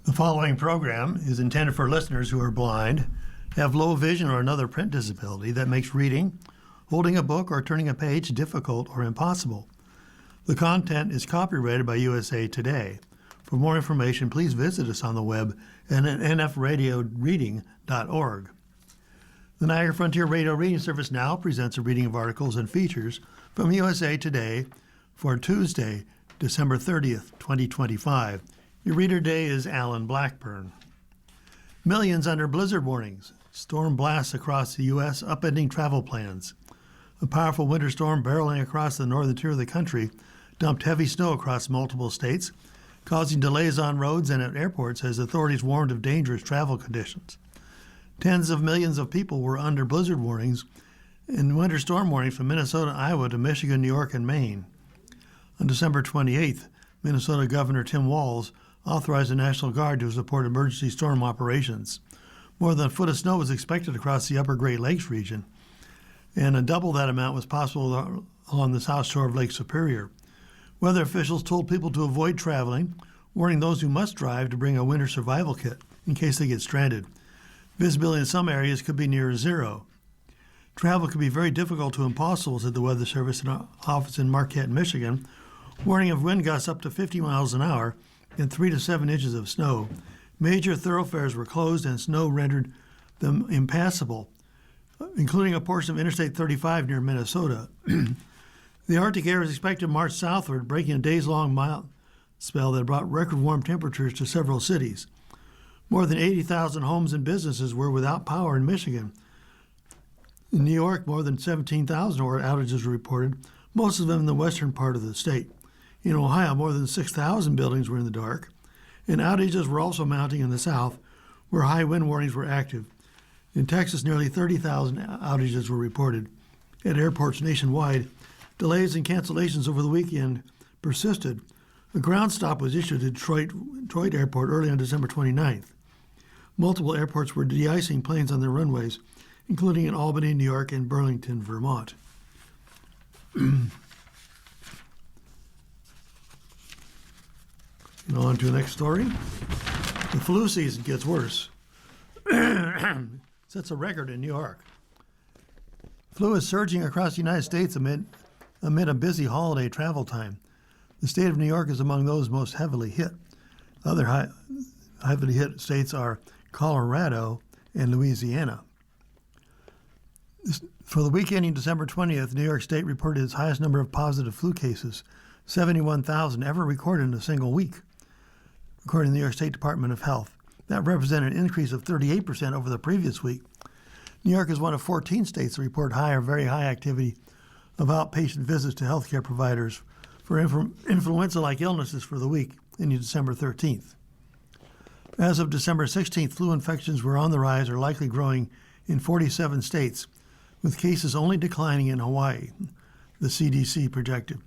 The following program is intended for listeners who are blind, have low vision, or another print disability that makes reading, holding a book, or turning a page difficult or impossible. The content is copyrighted by USA Today. For more information, please visit us on the web at nfradioreading.org. The Niagara Frontier Radio Reading Service now presents a reading of articles and features from USA Today for Tuesday, December 30th, 2025. Your reader today is Alan Blackburn. Millions under blizzard warnings. Storm blasts across the U.S., upending travel plans. A powerful winter storm barreling across the northern tier of the country dumped heavy snow across multiple states, causing delays on roads and at airports as authorities warned of dangerous travel conditions. Tens of millions of people were under blizzard warnings and winter storm warnings from Minnesota, Iowa to Michigan, New York, and Maine. On December 28th, Minnesota Governor Tim Walz authorized the National Guard to support emergency storm operations. More than a foot of snow was expected across the upper Great Lakes region, and double that amount was possible along the south shore of Lake Superior. Weather officials told people to avoid traveling, warning those who must drive to bring a winter survival kit in case they get stranded. Visibility in some areas could be near zero. Travel could be very difficult to impossible, said the Weather Service in an office in Marquette, Michigan, warning of wind gusts up to 50 miles an hour and 3 to 7 inches of snow. Major thoroughfares were closed and snow rendered them impassable, including a portion of Interstate 35 near Minnesota. The Arctic air is expected to march southward, breaking a days-long mild spell that brought record warm temperatures to several cities. More than 80,000 homes and businesses were without power in Michigan. In New York, more than 17,000 outages were reported, most of them in the western part of the state. In Ohio, more than 6,000 buildings were in the dark, and outages were also mounting in the south, where high wind warnings were active. In Texas, nearly 30,000 outages were reported. At airports nationwide, delays and cancellations over the weekend persisted. A ground stop was issued at Detroit Airport early on December 29th. Multiple airports were de-icing planes on their runways, including in Albany, New York, and Burlington, Vermont. And on to the next story. The flu season gets worse. Sets a record in New York. Flu is surging across the United States amid a busy holiday travel time. The state of New York is among those most heavily hit. Other heavily hit states are Colorado and Louisiana. For the week ending December 20th, New York State reported its highest number of positive flu cases, 71,000 ever recorded in a single week, according to the New York State Department of Health. That represented an increase of 38% over the previous week. New York is one of 14 states that report high or very high activity of outpatient visits to healthcare providers for influenza-like illnesses for the week ending December 13th. As of December 16th, flu infections were on the rise or likely growing in 47 states, with cases only declining in Hawaii, the CDC projected.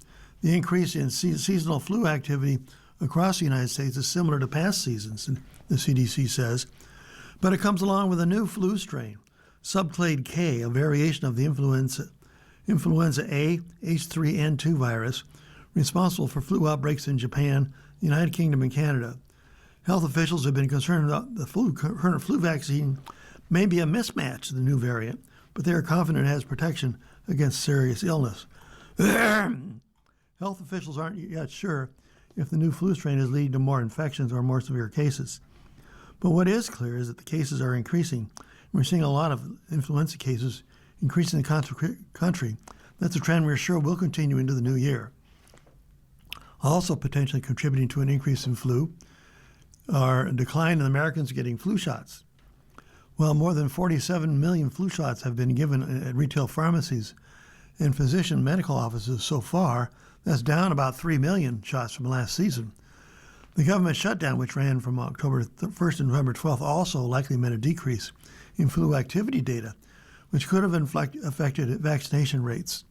The increase in seasonal flu activity across the United States is similar to past seasons, the CDC says, but it comes along with a new flu strain, subclade K, a variation of the influenza A H3N2 virus, responsible for flu outbreaks in Japan, the United Kingdom, and Canada. Health officials have been concerned that the current flu vaccine may be a mismatch to the new variant, but they are confident it has protection against serious illness. Health officials aren't yet sure if the new flu strain is leading to more infections or more severe cases. But what is clear is that the cases are increasing. We're seeing a lot of influenza cases increasing in the country. That's a trend we're sure will continue into the new year. Also potentially contributing to an increase in flu are a decline in Americans getting flu shots. Well, more than 47 million flu shots have been given at retail pharmacies and physician medical offices so far. That's down about 3 million shots from last season. The government shutdown, which ran from October 1st to November 12th, also likely meant a decrease in flu activity data, which could have affected vaccination rates.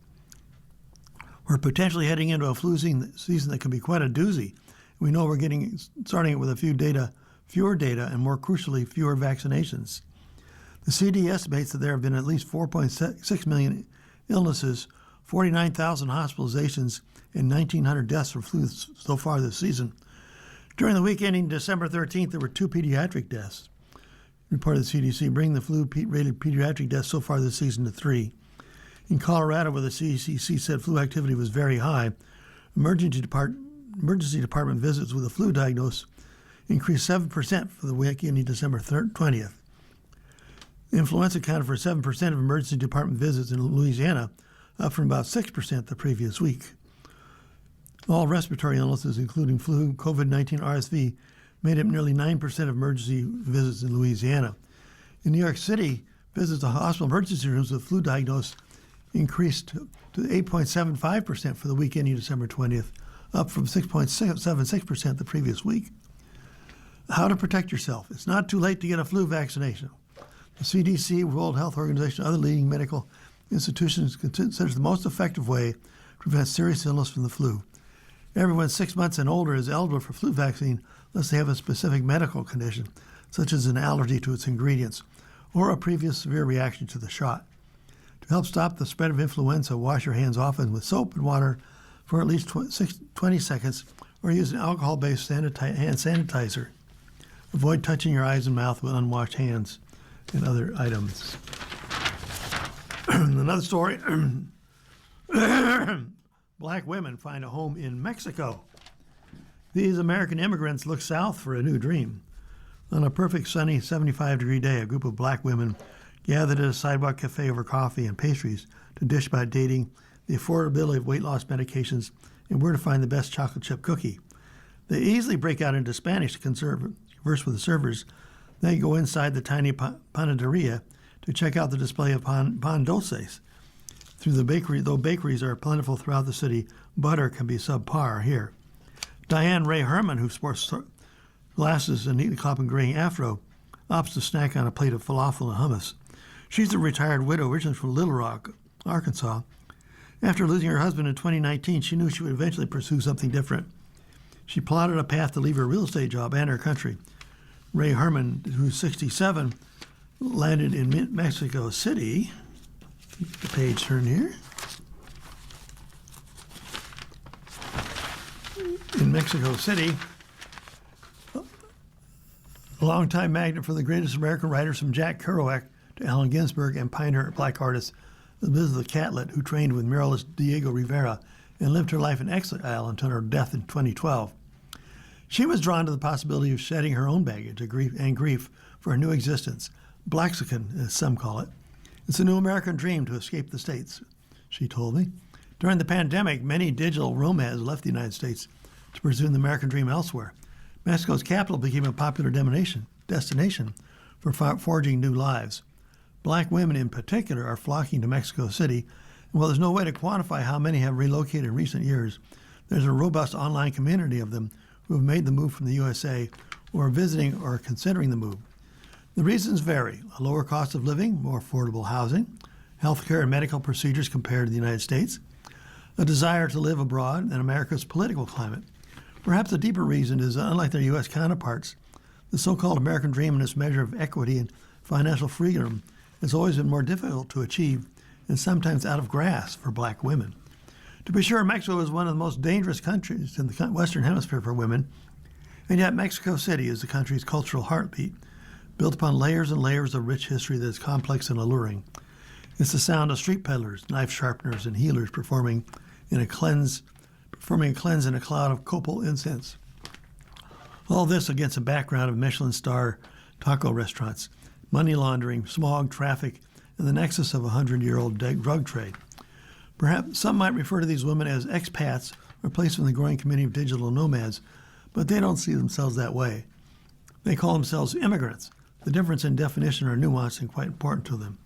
We're potentially heading into a flu season that can be quite a doozy. We know we're starting it with fewer data, and more crucially, fewer vaccinations. The CD estimates that there have been at least 4.6 million illnesses, 49,000 hospitalizations, and 1,900 deaths from flu so far this season. During the week ending December 13th, there were 2 pediatric deaths, reported the CDC, bringing the flu-rated pediatric deaths so far this season to 3. In Colorado, where the CDC said flu activity was very high, emergency department visits with a flu diagnosis increased 7% for the week ending December 20th. Influenza accounted for 7% of emergency department visits in Louisiana, up from about 6% the previous week. All respiratory illnesses, including flu, COVID-19, RSV, made up nearly 9% of emergency visits in Louisiana. In New York City, visits to hospital emergency rooms with flu diagnosis increased to 8.75% for the week ending December 20th, up from 6.76% the previous week. How to protect yourself. It's not too late to get a flu vaccination. The CDC, World Health Organization, and other leading medical institutions consider the most effective way to prevent serious illness from the flu. Everyone 6 months and older is eligible for flu vaccine unless they have a specific medical condition, such as an allergy to its ingredients or a previous severe reaction to the shot. To help stop the spread of influenza, wash your hands often with soap and water for at least 20 seconds or use an alcohol-based hand sanitizer. Avoid touching your eyes and mouth with unwashed hands and other items. Another story, Black women find a home in Mexico. These American immigrants look south for a new dream. On a perfect sunny 75-degree day, a group of black women gathered at a sidewalk cafe over coffee and pastries to dish about dating, the affordability of weight loss medications, and where to find the best chocolate chip cookie. They easily break out into Spanish to converse with the servers. They go inside the tiny panaderia to check out the display of pan dulces. Through the bakery, though bakeries are plentiful throughout the city, butter can be subpar here. Diane Ray Herman, who sports glasses and neatly cropped gray afro, opts to snack on a plate of falafel and hummus. She's a retired widow originally from Little Rock, Arkansas. After losing her husband in 2019, she knew she would eventually pursue something different. She plotted a path to leave her real estate job and her country. Ray Herman, who's 67, landed in Mexico City. Keep the page turned here. In Mexico City, a longtime magnet for the greatest American writers from Jack Kerouac to Allen Ginsberg and pioneer black artist Elizabeth Catlett, who trained with muralist Diego Rivera and lived her life in exile until her death in 2012. She was drawn to the possibility of shedding her own baggage of grief for a new existence, Blaxican, as some call it. It's a new American dream to escape the States, she told me. During the pandemic, many digital nomads left the United States to pursue the American dream elsewhere. Mexico's capital became a popular destination for forging new lives. Black women in particular are flocking to Mexico City, and while there's no way to quantify how many have relocated in recent years, there's a robust online community of them who have made the move from the USA or are visiting or considering the move. The reasons vary: a lower cost of living, more affordable housing, healthcare and medical procedures compared to the United States, a desire to live abroad, and America's political climate. Perhaps a deeper reason is, unlike their U.S. counterparts, the so-called American dream and its measure of equity and financial freedom has always been more difficult to achieve and sometimes out of grasp for black women. To be sure, Mexico is one of the most dangerous countries in the Western Hemisphere for women, and yet Mexico City is the country's cultural heartbeat, built upon layers and layers of rich history that is complex and alluring. It's the sound of street peddlers, knife sharpeners, and healers performing a cleanse in a cloud of copal incense. All this against a background of Michelin star taco restaurants, money laundering, smog, traffic, and the nexus of a 100-year-old drug trade. Perhaps some might refer to these women as expats, replaced from the growing community of digital nomads, but they don't see themselves that way. They call themselves immigrants. The difference in definition are nuanced and quite important to them.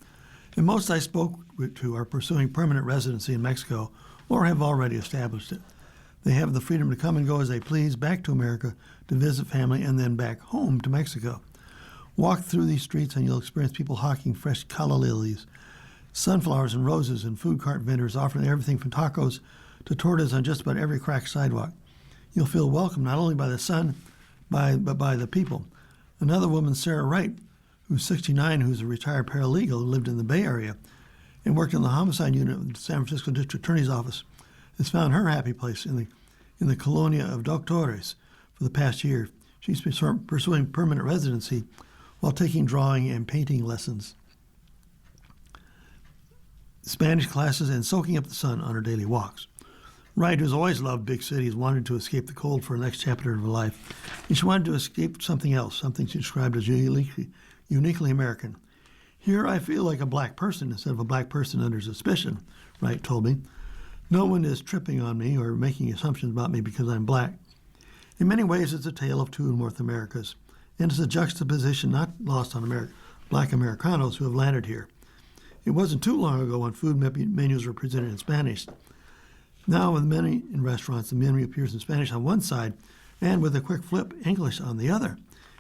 And most I spoke to are pursuing permanent residency in Mexico or have already established it. They have the freedom to come and go as they please, back to America to visit family, and then back home to Mexico. Walk through these streets and you'll experience people hawking fresh calla lilies, sunflowers and roses, and food cart vendors offering everything from tacos to tortas on just about every cracked sidewalk. You'll feel welcome not only by the sun, but by the people. Another woman, Sarah Wright, who's 69, who's a retired paralegal who lived in the Bay Area and worked in the homicide unit of the San Francisco District Attorney's Office, has found her happy place in the Colonia of Doctores for the past year. She's pursuing permanent residency while taking drawing and painting lessons, Spanish classes, and soaking up the sun on her daily walks. Wright, who's always loved big cities, wanted to escape the cold for the next chapter of her life. And she wanted to escape something else, something she described as uniquely American. Here I feel like a black person instead of a black person under suspicion, Wright told me. No one is tripping on me or making assumptions about me because I'm black. In many ways, it's a tale of two North Americas, and it's a juxtaposition not lost on black Americanos who have landed here. It wasn't too long ago when food menus were presented in Spanish. Now, with many in restaurants, the menu appears in Spanish on one side, and with a quick flip, English on the other.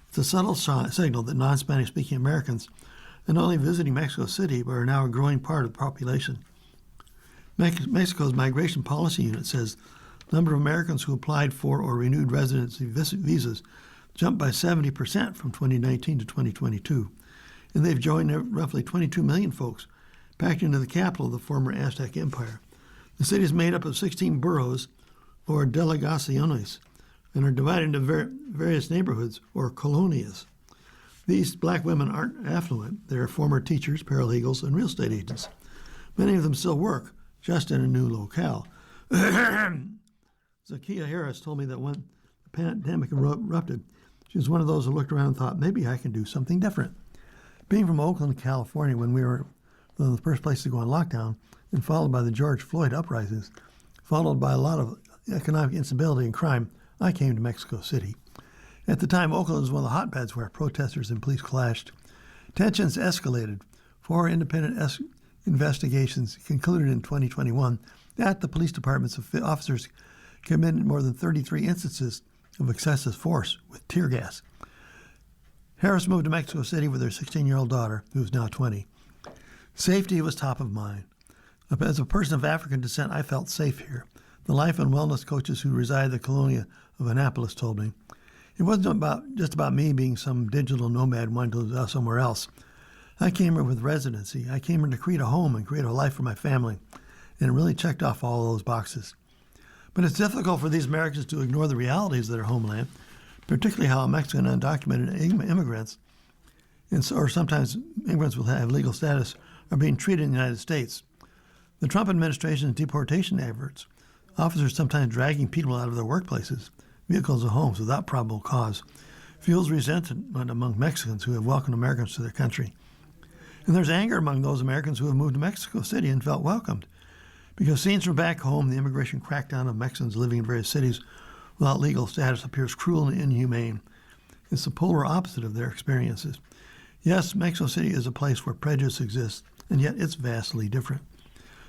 It's a subtle signal that non-Spanish-speaking Americans are not only visiting Mexico City, but are now a growing part of the population. Mexico's Migration Policy Unit says the number of Americans who applied for or renewed residency visas jumped by 70% from 2019 to 2022, and they've joined roughly 22 million folks packed into the capital of the former Aztec Empire. The city is made up of 16 boroughs, or delegaciones, and are divided into various neighborhoods, or colonias. These black women aren't affluent. They are former teachers, paralegals, and real estate agents. Many of them still work, just in a new locale. Zakia Harris told me that when the pandemic erupted, she was one of those who looked around and thought, maybe I can do something different. Being from Oakland, California, when we were one of the first places to go on lockdown, and followed by the George Floyd uprisings, followed by a lot of economic instability and crime, I came to Mexico City. At the time, Oakland was one of the hotbeds where protesters and police clashed. Tensions escalated. 4 independent investigations concluded in 2021 that the police department's officers committed more than 33 instances of excessive force with tear gas. Harris moved to Mexico City with her 16-year-old daughter, who is now 20. Safety was top of mind. As a person of African descent, I felt safe here. The life and wellness coaches who reside at the Colonia of Annapolis told me. It wasn't just about me being some digital nomad wanting to live somewhere else. I came here with residency. I came here to create a home and create a life for my family, and it really checked off all those boxes. But it's difficult for these Americans to ignore the realities of their homeland, particularly how Mexican undocumented immigrants, or sometimes immigrants will have legal status, are being treated in the United States. The Trump administration's deportation efforts, officers sometimes dragging people out of their workplaces, vehicles, and homes without probable cause, fuels resentment among Mexicans who have welcomed Americans to their country. And there's anger among those Americans who have moved to Mexico City and felt welcomed, because scenes from back home, the immigration crackdown of Mexicans living in various cities without legal status appears cruel and inhumane. It's the polar opposite of their experiences. Yes, Mexico City is a place where prejudice exists, and yet it's vastly different.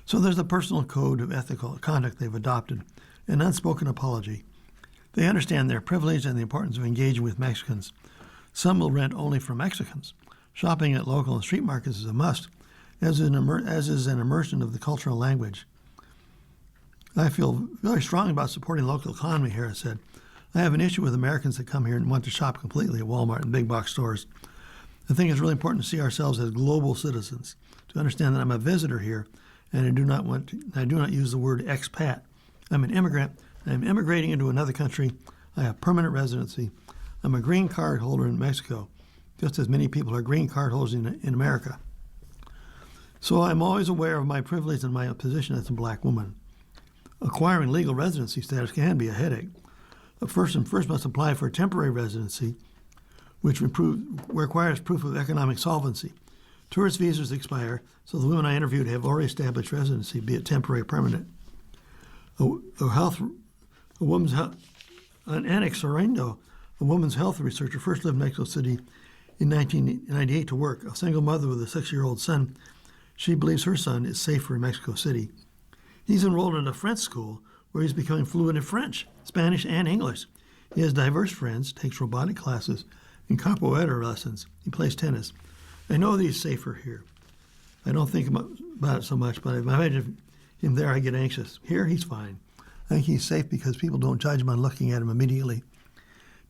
So there's a personal code of ethical conduct they've adopted, an unspoken apology. They understand their privilege and the importance of engaging with Mexicans. Some will rent only for Mexicans. Shopping at local and street markets is a must, as is an immersion of the cultural language. I feel very strongly about supporting the local economy, Harris said. I have an issue with Americans that come here and want to shop completely at Walmart and big box stores. I think it's really important to see ourselves as global citizens, to understand that I'm a visitor here, and I do not use the word expat. I'm an immigrant. I'm immigrating into another country. I have permanent residency. I'm a green card holder in Mexico, just as many people are green card holders in America. So I'm always aware of my privilege and my position as a black woman. Acquiring legal residency status can be a headache. A person first must apply for a temporary residency, which requires proof of economic solvency. Tourist visas expire, so the women I interviewed have already established residency, be it temporary or permanent. Annex Sorrento, a woman's health researcher, first lived in Mexico City in 1998 to work. A single mother with a 6-year-old son, she believes her son is safer in Mexico City. He's enrolled in a French school where he's becoming fluent in French, Spanish, and English. He has diverse friends, takes robotic classes, and capoeira lessons. He plays tennis. I know that he's safer here. I don't think about it so much, but if I imagine him there, I get anxious. Here, he's fine. I think he's safe because people don't judge him on looking at him immediately.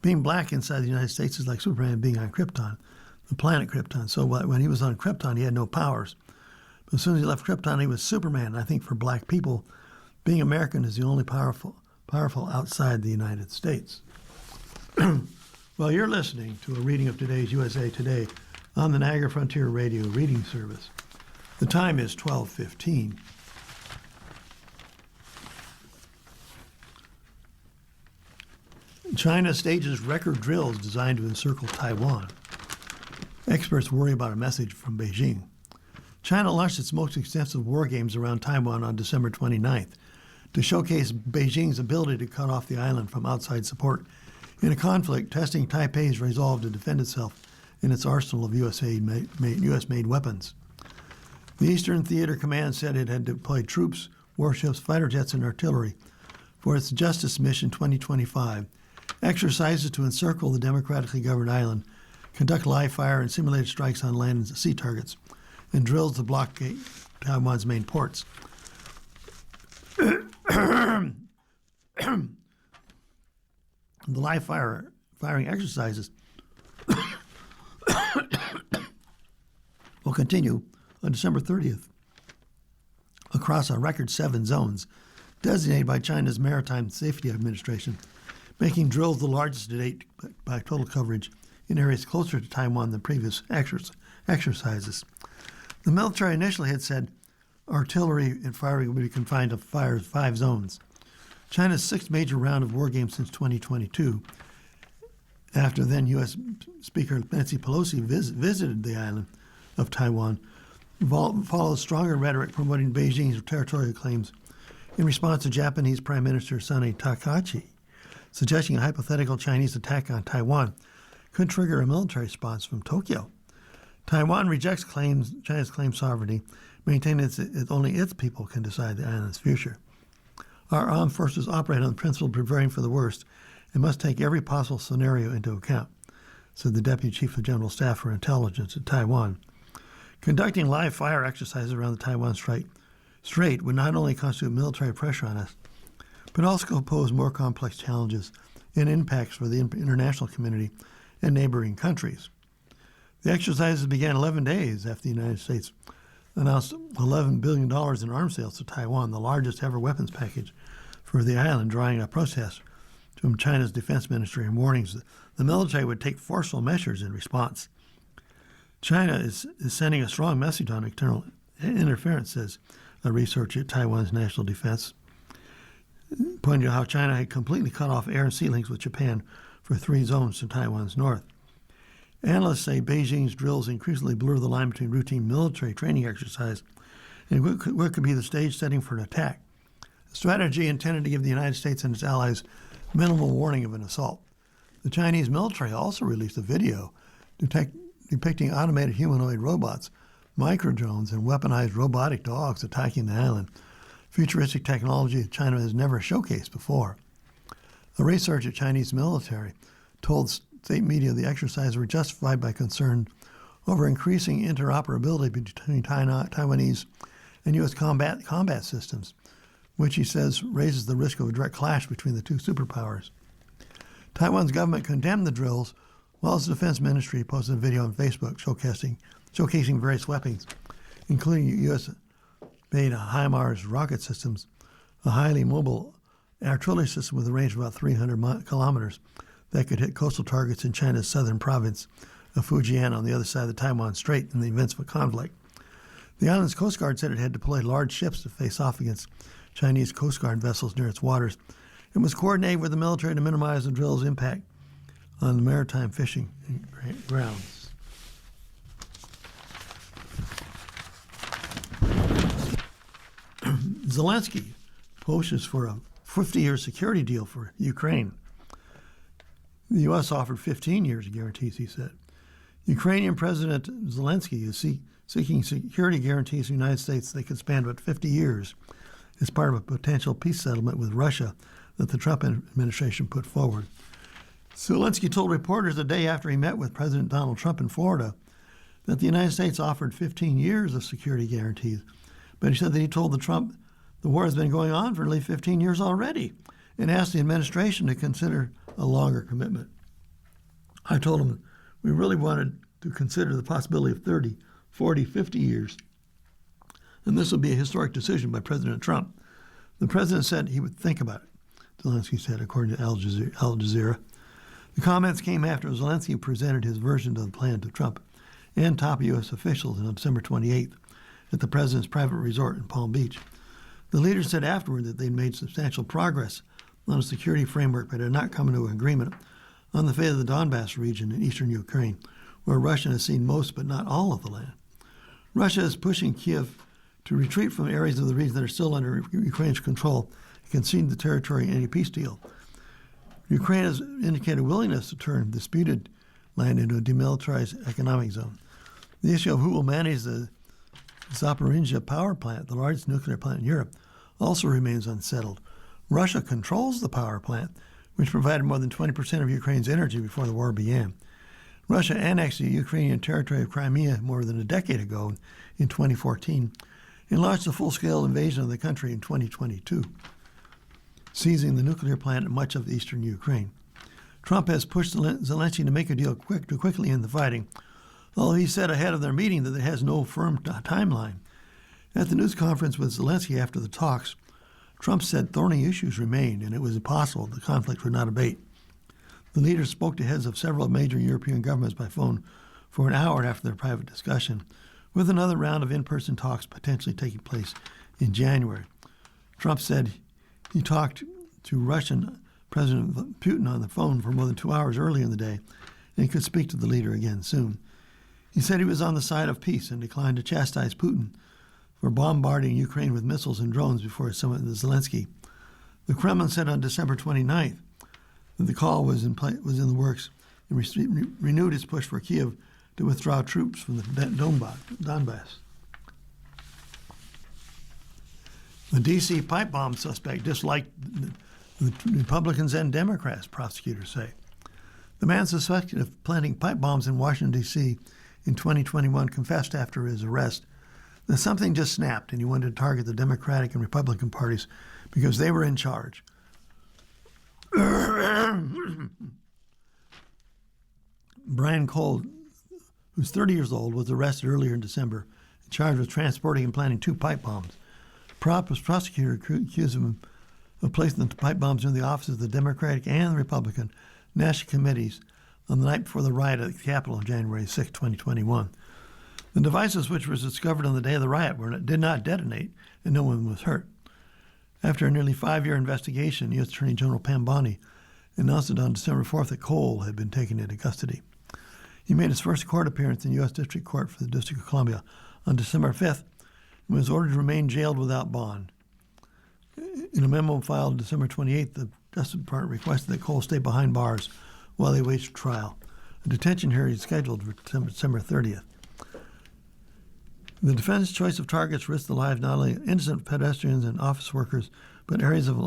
Being black inside the United States is like Superman being on Krypton, the planet Krypton. So when he was on Krypton, he had no powers. But as soon as he left Krypton, he was Superman. And I think for black people, being American is the only powerful outside the United States. Well, you're listening to a reading of today's USA Today on the Niagara Frontier Radio Reading Service. The time is 12:15. China stages record drills designed to encircle Taiwan. Experts worry about a message from Beijing. China launched its most extensive war games around Taiwan on December 29th to showcase Beijing's ability to cut off the island from outside support in a conflict testing Taipei's resolve to defend itself in its arsenal of U.S.-made weapons. The Eastern Theater Command said it had deployed troops, warships, fighter jets, and artillery for its Justice Mission 2025, exercises to encircle the democratically governed island, conduct live fire and simulated strikes on land and sea targets, and drills to blockade Taiwan's main ports. The live firing exercises will continue on December 30th across a record 7 zones designated by China's Maritime Safety Administration, making drills the largest to date by total coverage in areas closer to Taiwan than previous exercises. The military initially had said artillery and firing would be confined to 5 zones. China's 6th major round of war games since 2022, after then U.S. Speaker Nancy Pelosi visited the island of Taiwan, follows stronger rhetoric promoting Beijing's territorial claims in response to Japanese Prime Minister Sani Takahashi, suggesting a hypothetical Chinese attack on Taiwan could trigger a military response from Tokyo. Taiwan rejects China's claimed sovereignty, maintaining that only its people can decide the island's future. Our armed forces operate on the principle of preparing for the worst and must take every possible scenario into account, said the Deputy Chief of General Staff for Intelligence at Taiwan. Conducting live fire exercises around the Taiwan Strait would not only constitute military pressure on us, but also pose more complex challenges and impacts for the international community and neighboring countries. The exercises began 11 days after the United States announced $11 billion in arms sales to Taiwan, the largest ever weapons package for the island, drawing a protest from China's defense ministry and warnings that the military would take forceful measures in response. China is sending a strong message on external interference, says a researcher at Taiwan's National Defense, pointing to how China had completely cut off air and sea links with Japan for 3 zones to Taiwan's north. Analysts say Beijing's drills increasingly blur the line between routine military training exercise and what could be the stage setting for an attack, a strategy intended to give the United States and its allies minimal warning of an assault. The Chinese military also released a video depicting automated humanoid robots, microdrones, and weaponized robotic dogs attacking the island, futuristic technology that China has never showcased before. A researcher at Chinese military told state media the exercises were justified by concern over increasing interoperability between Taiwanese and U.S. combat systems, which he says raises the risk of a direct clash between the 2 superpowers. Taiwan's government condemned the drills, while its defense ministry posted a video on Facebook showcasing various weapons, including U.S.-made HIMARS rocket systems, a highly mobile artillery system with a range of about 300 kilometers that could hit coastal targets in China's southern province of Fujian on the other side of the Taiwan Strait in the events of a conflict. The island's Coast Guard said it had deployed large ships to face off against Chinese Coast Guard vessels near its waters and was coordinating with the military to minimize the drill's impact on the maritime fishing grounds. Zelensky pushes for a 50-year security deal for Ukraine. The U.S. offered 15 years of guarantees, he said. Ukrainian President Zelensky is seeking security guarantees from the United States that could span about 50 years as part of a potential peace settlement with Russia that the Trump administration put forward. Zelensky told reporters the day after he met with President Donald Trump in Florida that the United States offered 15 years of security guarantees, but he said that he told Trump the war has been going on for nearly 15 years already and asked the administration to consider a longer commitment. I told him we really wanted to consider the possibility of 30, 40, 50 years, and this would be a historic decision by President Trump. The president said he would think about it, Zelensky said, according to Al Jazeera. The comments came after Zelensky presented his version of the plan to Trump and top U.S. officials on December 28th at the president's private resort in Palm Beach. The leader said afterward that they'd made substantial progress on a security framework, but had not come to an agreement on the fate of the Donbass region in eastern Ukraine, where Russia has seen most but not all of the land. Russia is pushing Kiev to retreat from areas of the region that are still under Ukraine's control and concede the territory in any peace deal. Ukraine has indicated a willingness to turn disputed land into a demilitarized economic zone. The issue of who will manage the Zaporizhzhia power plant, the largest nuclear plant in Europe, also remains unsettled. Russia controls the power plant, which provided more than 20% of Ukraine's energy before the war began. Russia annexed the Ukrainian territory of Crimea more than a decade ago in 2014 and launched a full-scale invasion of the country in 2022, seizing the nuclear plant in much of eastern Ukraine. Trump has pushed Zelensky to make a deal to quickly end the fighting, although he said ahead of their meeting that it has no firm timeline. At the news conference with Zelensky after the talks, Trump said thorny issues remained and it was impossible the conflict would not abate. The leaders spoke to heads of several major European governments by phone for an hour after their private discussion, with another round of in-person talks potentially taking place in January. Trump said he talked to Russian President Putin on the phone for more than 2 hours earlier in the day and could speak to the leader again soon. He said he was on the side of peace and declined to chastise Putin for bombarding Ukraine with missiles and drones before his summit with Zelensky. The Kremlin said on December 29th that the call was in the works and renewed its push for Kiev to withdraw troops from the Donbass. The D.C. pipe bomb suspect disliked the Republicans and Democrats, prosecutors say. The man suspected of planting pipe bombs in Washington, D.C. in 2021 confessed after his arrest that something just snapped and he wanted to target the Democratic and Republican parties because they were in charge. Brian Cole, who's 30 years old, was arrested earlier in December and charged with transporting and planting 2 pipe bombs. Prosecutor accused him of placing the pipe bombs in the offices of the Democratic and the Republican national committees on the night before the riot at the Capitol on January 6, 2021. The devices, which were discovered on the day of the riot, did not detonate, and no one was hurt. After a nearly 5-year investigation, U.S. Attorney General Pam Bondi announced it on December 4th that Cole had been taken into custody. He made his first court appearance in the U.S. District Court for the District of Columbia on December 5th and was ordered to remain jailed without bond. In a memo filed December 28th, the Justice Department requested that Cole stay behind bars while they wait for trial. A detention hearing is scheduled for December 30th. The defense's choice of targets risked the lives not only of innocent pedestrians and office workers, but areas of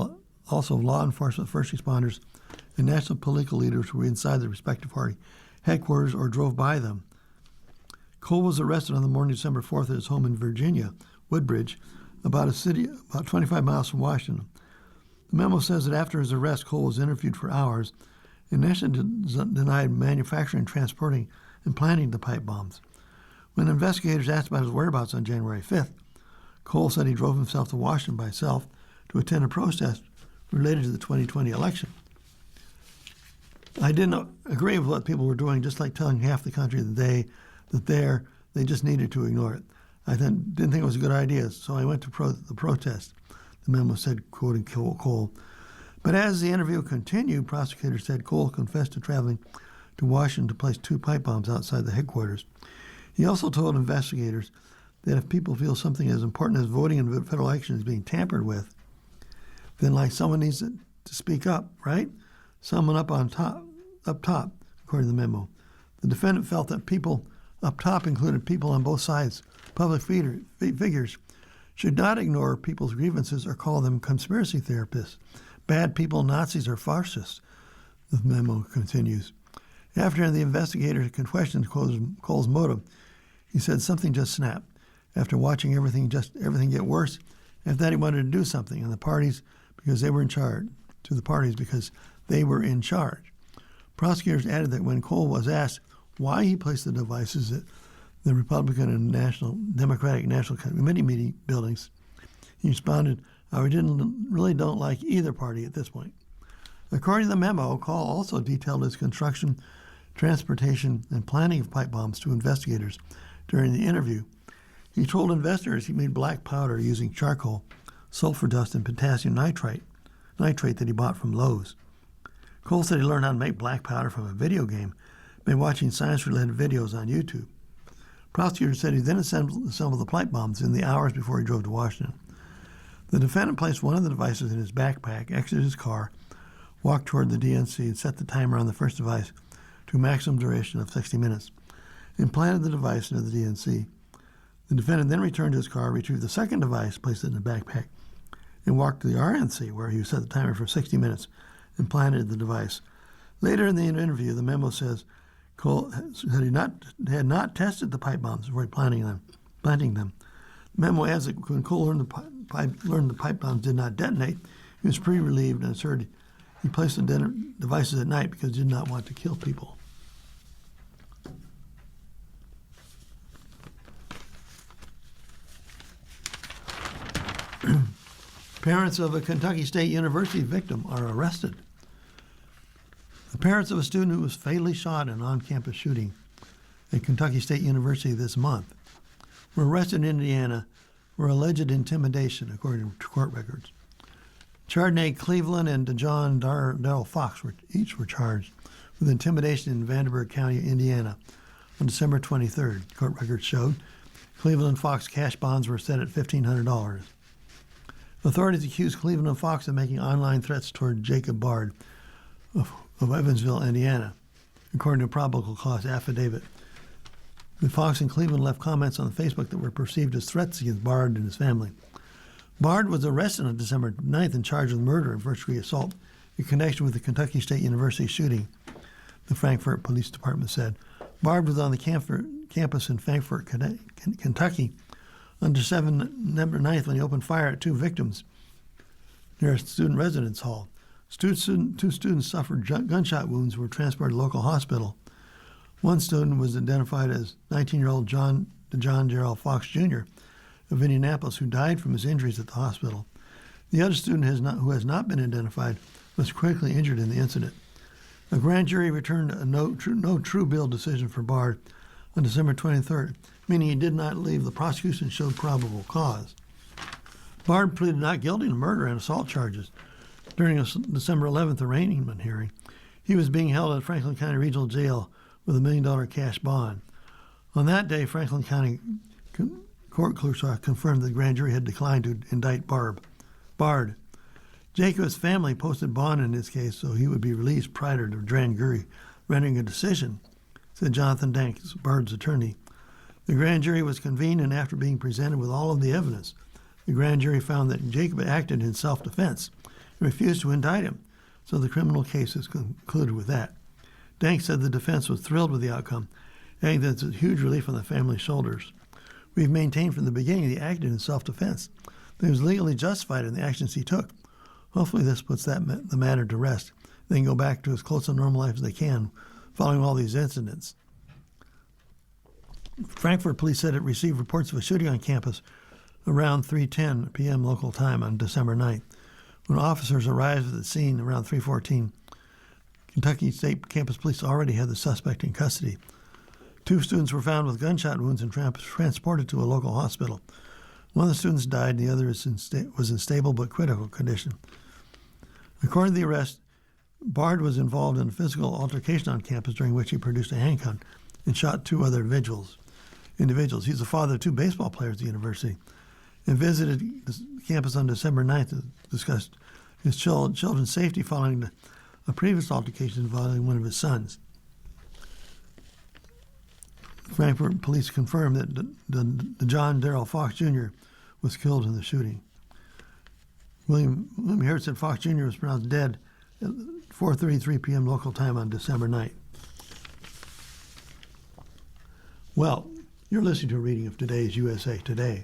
also of law enforcement, first responders, and national political leaders who were inside the respective party headquarters or drove by them. Cole was arrested on the morning of December 4th at his home in Virginia, Woodbridge, about 25 miles from Washington. The memo says that after his arrest, Cole was interviewed for hours and initially denied manufacturing, transporting, and planting the pipe bombs. When investigators asked about his whereabouts on January 5th, Cole said he drove himself to Washington by himself to attend a protest related to the 2020 election. I didn't agree with what people were doing, just like telling half the country that they just needed to ignore it. I didn't think it was a good idea, so I went to the protest, the memo said, quoting Cole. But as the interview continued, prosecutors said Cole confessed to traveling to Washington to place 2 pipe bombs outside the headquarters. He also told investigators that if people feel something as important as voting in federal election is being tampered with, then like someone needs to speak up, right? Someone up top, according to the memo. The defendant felt that people up top included people on both sides. Public figures should not ignore people's grievances or call them conspiracy theorists, bad people, Nazis, or fascists, the memo continues. After the investigators questioned Cole's motive, he said something just snapped. After watching everything get worse, and that he wanted to do something, and the parties because they were in charge. Prosecutors added that when Cole was asked why he placed the devices at the Republican and Democratic National Committee meeting buildings, he responded, "I don't like either party at this point." According to the memo, Call also detailed his construction, transportation, and planning of pipe bombs to investigators during the interview. He told investors he made black powder using charcoal, sulfur dust, and potassium nitrate that he bought from Lowe's. Cole said he learned how to make black powder from a video game by watching science-related videos on YouTube. Prosecutors said he then assembled the pipe bombs in the hours before he drove to Washington. The defendant placed one of the devices in his backpack, exited his car, walked toward the DNC, and set the timer on the first device to a maximum duration of 60 minutes, and planted the device into the DNC. The defendant then returned to his car, retrieved the second device, placed it in the backpack, and walked to the RNC, where he set the timer for 60 minutes and planted the device. Later in the interview, the memo says Cole said he had not tested the pipe bombs before planting them. The memo adds that when Cole learned the pipe bombs did not detonate, he was pretty relieved and asserted he placed the devices at night because he did not want to kill people. Parents of a Kentucky State University victim are arrested. The parents of a student who was fatally shot in an on-campus shooting at Kentucky State University this month were arrested in Indiana for alleged intimidation, according to court records. Chardonnay Cleveland and DeJohn Darrell Fox were charged with intimidation in Vanderburgh County, Indiana, on December 23rd. Court records showed Cleveland and Fox cash bonds were set at $1,500. Authorities accused Cleveland and Fox of making online threats toward Jacob Bard of Evansville, Indiana, according to a probable cause affidavit. The Fox and Cleveland left comments on Facebook that were perceived as threats against Bard and his family. Bard was arrested on December 9th and charged with murder and first-degree assault in connection with the Kentucky State University shooting, the Frankfort Police Department said. Bard was on the campus in Frankfort, Kentucky, on December 9th when he opened fire at two victims near a student residence hall. Two students suffered gunshot wounds and were transported to a local hospital. One student was identified as 19-year-old John Darrell Fox Jr. of Indianapolis, who died from his injuries at the hospital. The other student who has not been identified was critically injured in the incident. A grand jury returned a no true bill decision for Bard on December 23rd, meaning he did not leave. The prosecution showed probable cause. Bard pleaded not guilty to murder and assault charges. During a December 11th arraignment hearing, he was being held at Franklin County Regional Jail with $1 million cash bond. On that day, Franklin County court clerks confirmed the grand jury had declined to indict Bard. Jacob's family posted bond in his case, so he would be released prior to the grand jury rendering a decision, said Jonathan Danks, Bard's attorney. The grand jury was convened, and after being presented with all of the evidence, the grand jury found that Jacob acted in self-defense and refused to indict him, so the criminal case is concluded with that. Danks said the defense was thrilled with the outcome, adding that it's a huge relief on the family's shoulders. We've maintained from the beginning that he acted in self-defense, that he was legally justified in the actions he took. Hopefully this puts the matter to rest. They can go back to as close to normal life as they can following all these incidents. Frankfort police said it received reports of a shooting on campus around 3:10 p.m. local time on December 9th. When officers arrived at the scene around 3:14, Kentucky State Campus Police already had the suspect in custody. Two students were found with gunshot wounds and transported to a local hospital. One of the students died, and the other was in stable but critical condition. According to the arrest, Bard was involved in a physical altercation on campus during which he produced a handgun and shot two other individuals. He's the father of two baseball players at the university and visited the campus on December 9th to discuss his children's safety following a previous altercation involving one of his sons. Frankfort police confirmed that John Darrell Fox Jr. was killed in the shooting. William Hurt said Fox Jr. was pronounced dead at 4:33 p.m. local time on December 9th. Well, you're listening to a reading of today's USA Today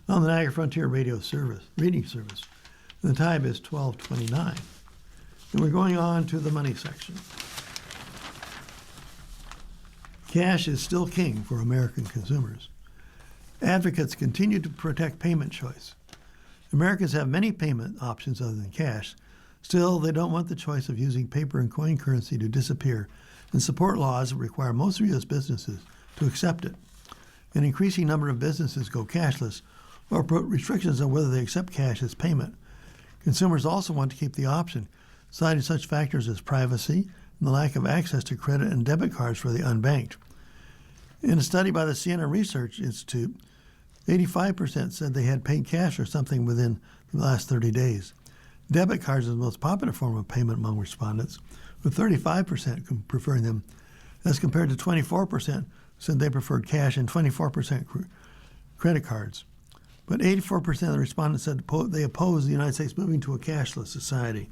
on the Niagara Frontier Radio reading service. And the time is 12:29. And we're going on to the money section. Cash is still king for American consumers. Advocates continue to protect payment choice. Americans have many payment options other than cash, Still, they don't want the choice of using paper and coin currency to disappear and support laws that require most of U.S. businesses to accept it. An increasing number of businesses go cashless or put restrictions on whether they accept cash as payment. Consumers also want to keep the option, citing such factors as privacy and the lack of access to credit and debit cards for the unbanked. In a study by the Siena Research Institute, 85% said they had paid cash or something within the last 30 days. Debit cards are the most popular form of payment among respondents, with 35% preferring them, as compared to 24% said they preferred cash and 24% credit cards. But 84% of the respondents said they oppose the United States moving to a cashless society.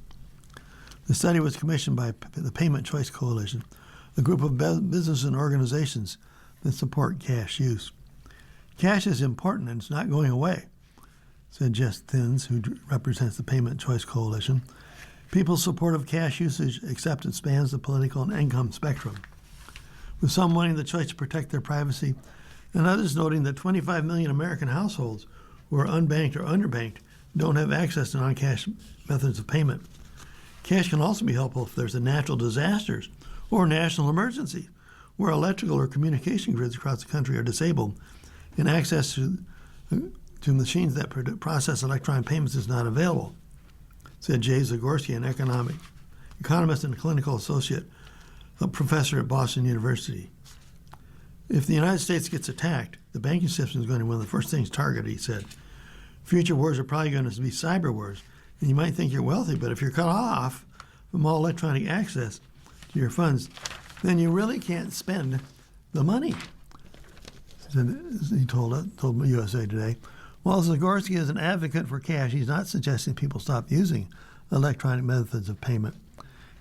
The study was commissioned by the Payment Choice Coalition, a group of businesses and organizations that support cash use. Cash is important and it's not going away, said Jess Thins, who represents the Payment Choice Coalition. People's support of cash usage acceptance spans the political and income spectrum, with some wanting the choice to protect their privacy and others noting that 25 million American households who are unbanked or underbanked don't have access to non-cash methods of payment. Cash can also be helpful if there's a natural disasters or national emergency where electrical or communication grids across the country are disabled and access to machines that process electronic payments is not available, said Jay Zagorski, an economist and clinical associate professor at Boston University. If the United States gets attacked, the banking system is going to be one of the first things targeted, he said. Future wars are probably going to be cyber wars, and you might think you're wealthy, but if you're cut off from all electronic access to your funds, then you really can't spend the money, he told USA Today. While Zagorski is an advocate for cash, he's not suggesting people stop using electronic methods of payment.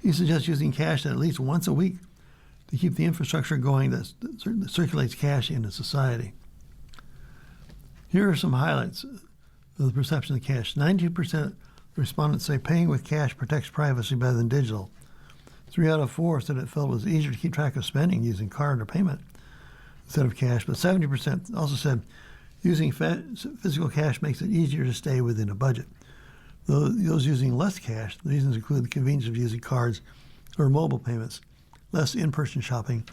He suggests using cash at least once a week to keep the infrastructure going that circulates cash into society. Here are some highlights of the perception of cash. 92% of respondents say paying with cash protects privacy better than digital. 3 out of 4 said it felt it was easier to keep track of spending using card or payment instead of cash, but 70% also said using physical cash makes it easier to stay within a budget. Those using less cash, the reasons include the convenience of using cards or mobile payments, less in-person shopping,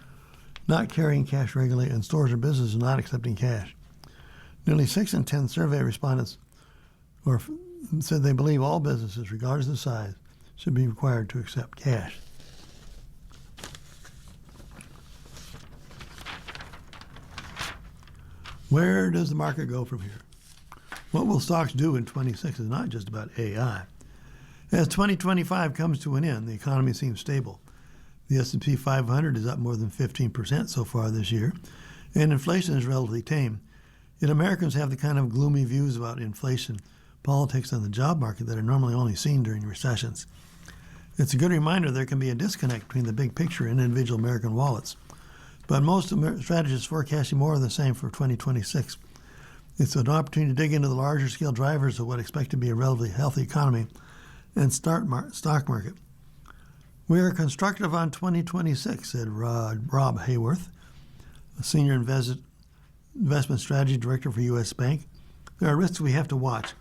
not carrying cash regularly, and stores or businesses not accepting cash. Nearly 6 in 10 survey respondents said they believe all businesses, regardless of size, should be required to accept cash. Where does the market go from here? What will stocks do in 26 is not just about AI. As 2025 comes to an end, the economy seems stable. The S&P 500 is up more than 15% so far this year, and inflation is relatively tame. Yet Americans have the kind of gloomy views about inflation, politics, and the job market that are normally only seen during recessions. It's a good reminder there can be a disconnect between the big picture and individual American wallets. But most strategists forecasting more of the same for 2026. It's an opportunity to dig into the larger scale drivers of what expect to be a relatively healthy economy and stock market. We are constructive on 2026, said Rob Hayworth, a senior investment strategy director for U.S. Bank. There are risks we have to watch,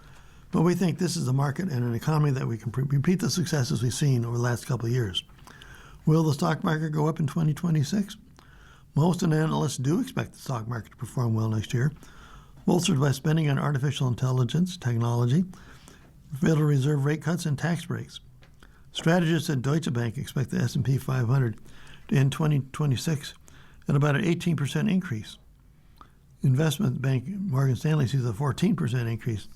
but we think this is a market and an economy that we can repeat the successes we've seen over the last couple of years. Will the stock market go up in 2026? Most analysts do expect the stock market to perform well next year, bolstered by spending on artificial intelligence, technology, Federal Reserve rate cuts, and tax breaks. Strategists at Deutsche Bank expect the S&P 500 to end 2026 at about an 18% increase. Investment bank Morgan Stanley sees a 14% increase,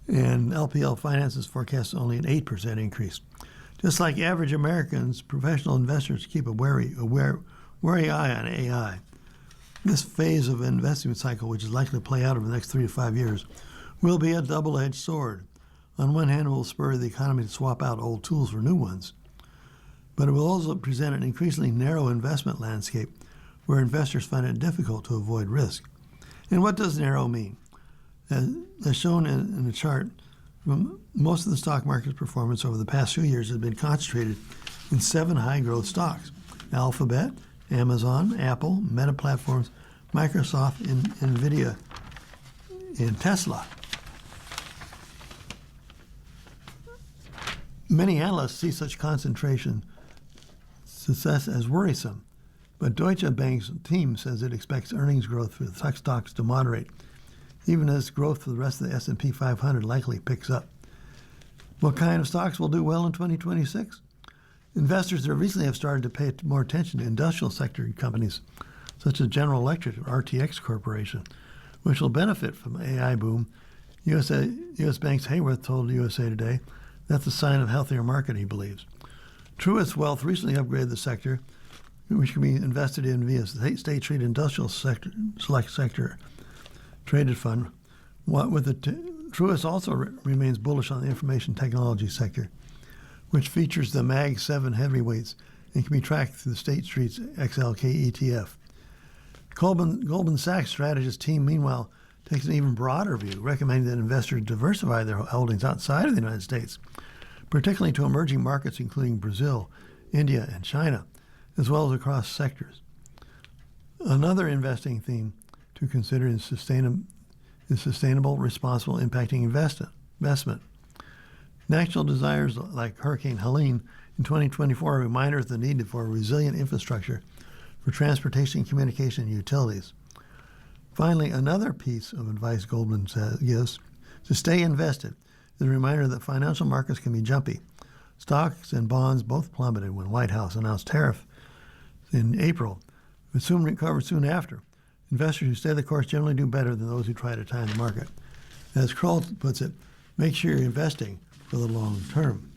and LPL Finance's forecasts only an 8% increase. Just like average Americans, professional investors keep a wary eye on AI. This phase of an investment cycle, which is likely to play out over the next 3 to 5 years, will be a double-edged sword. On one hand, it will spur the economy to swap out old tools for new ones, but it will also present an increasingly narrow investment landscape where investors find it difficult to avoid risk. And what does narrow mean? As shown in the chart, most of the stock market's performance over the past few years has been concentrated in 7 high-growth stocks: Alphabet, Amazon, Apple, Meta Platforms, Microsoft, NVIDIA, and Tesla. Many analysts see such concentration success as worrisome, but Deutsche Bank's team says it expects earnings growth for the tech stocks to moderate, even as growth for the rest of the S&P 500 likely picks up. What kind of stocks will do well in 2026? Investors recently have started to pay more attention to industrial sector companies such as General Electric or RTX Corporation, which will benefit from AI boom. U.S. Bank's Hayworth told USA Today that's a sign of healthier market, he believes. Truist Wealth recently upgraded the sector, which can be invested in via State Street Industrial Select Sector Traded Fund. Truist also remains bullish on the information technology sector, which features the Mag 7 heavyweights and can be tracked through the State Street's XLK ETF. Goldman Sachs strategist team, meanwhile, takes an even broader view, recommending that investors diversify their holdings outside of the United States, particularly to emerging markets including Brazil, India, and China, as well as across sectors. Another investing theme to consider is sustainable, responsible, impacting investment. Natural disasters like Hurricane Helene in 2024 are a reminder of the need for a resilient infrastructure for transportation, communication, and utilities. Finally, another piece of advice Goldman gives to stay invested is a reminder that financial markets can be jumpy. Stocks and bonds both plummeted when White House announced tariff in April, but soon recovered soon after. Investors who stay the course generally do better than those who try to time the market. As Kroll puts it, make sure you're investing for the long term.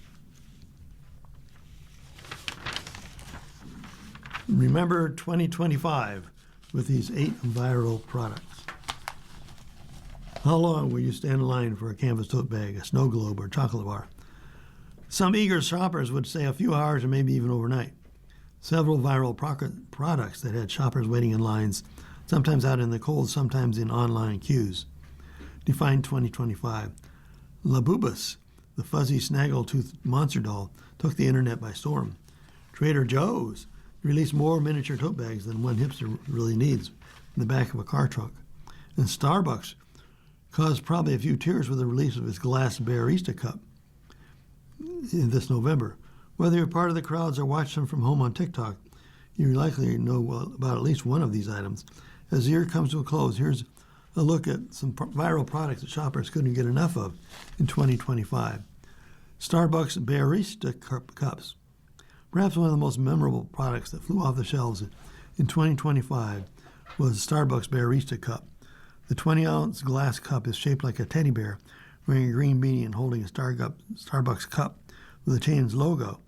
Remember 2025 with these 8 viral products. How long will you stand in line for a canvas tote bag, a snow globe, or chocolate bar? Some eager shoppers would say a few hours or maybe even overnight. Several viral products that had shoppers waiting in lines, sometimes out in the cold, sometimes in online queues. Defined 2025. Labubus, the fuzzy snaggletooth monster doll, took the internet by storm. Trader Joe's released more miniature tote bags than one hipster really needs in the back of a car trunk. And Starbucks caused probably a few tears with the release of its glass Barista cup in this November. Whether you're part of the crowds or watch them from home on TikTok, you likely know about at least one of these items. As the year comes to a close, here's a look at some viral products that shoppers couldn't get enough of in 2025. Starbucks Barista cups. Perhaps one of the most memorable products that flew off the shelves in 2025 was Starbucks Barista cup. The 20-ounce glass cup is shaped like a teddy bear, wearing a green beanie and holding a Starbucks cup with the chain's logo.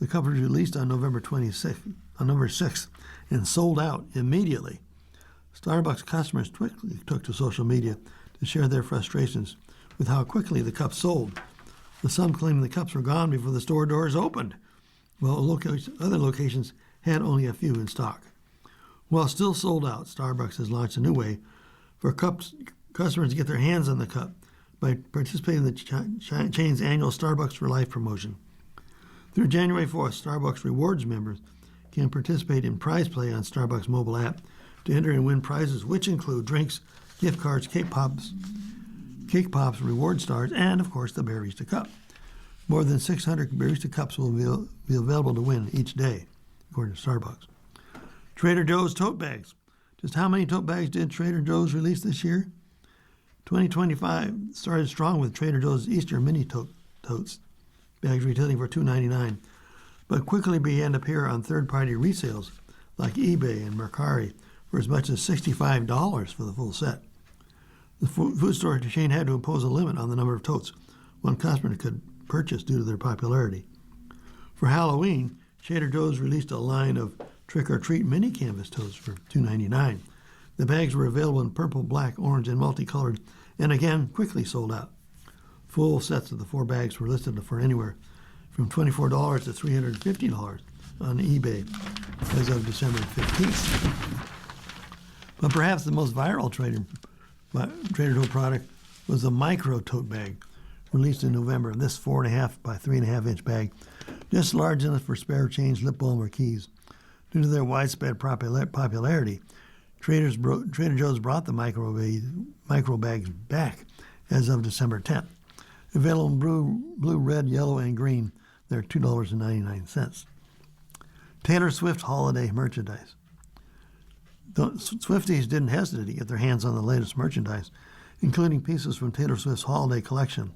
The cup was released on November 6th, and sold out immediately. Starbucks customers quickly took to social media to share their frustrations with how quickly the cups sold, with some claiming the cups were gone before the store doors opened, while other locations had only a few in stock. While still sold out, Starbucks has launched a new way for customers to get their hands on the cup by participating in the chain's annual Starbucks for Life promotion. Through January 4th, Starbucks Rewards members can participate in prize play on Starbucks mobile app to enter and win prizes, which include drinks, gift cards, Cake Pops, Reward Stars, and, of course, the Barista Cup. More than 600 Barista Cups will be available to win each day, according to Starbucks. Trader Joe's tote bags. Just how many tote bags did Trader Joe's release this year? 2025 started strong with Trader Joe's Easter mini totes, bags retailing for $2.99, but quickly began to appear on third-party resales like eBay and Mercari for as much as $65 for the full set. The food store chain had to impose a limit on the number of totes one customer could purchase due to their popularity. For Halloween, Trader Joe's released a line of trick-or-treat mini canvas totes for $2.99. The bags were available in purple, black, orange, and multicolored, and again, quickly sold out. Full sets of the 4 bags were listed for anywhere from $24 to $350 on eBay as of December 15th. But perhaps the most viral Trader Joe product was the micro tote bag, released in November. This 4.5 by 3.5 inch bag, just large enough for spare change, lip balm, or keys. Due to their widespread popularity, Trader Joe's brought the micro bags back as of December 10th. Available in blue, red, yellow, and green, They're $2.99. Taylor Swift holiday merchandise. The Swifties didn't hesitate to get their hands on the latest merchandise, including pieces from Taylor Swift's holiday collection.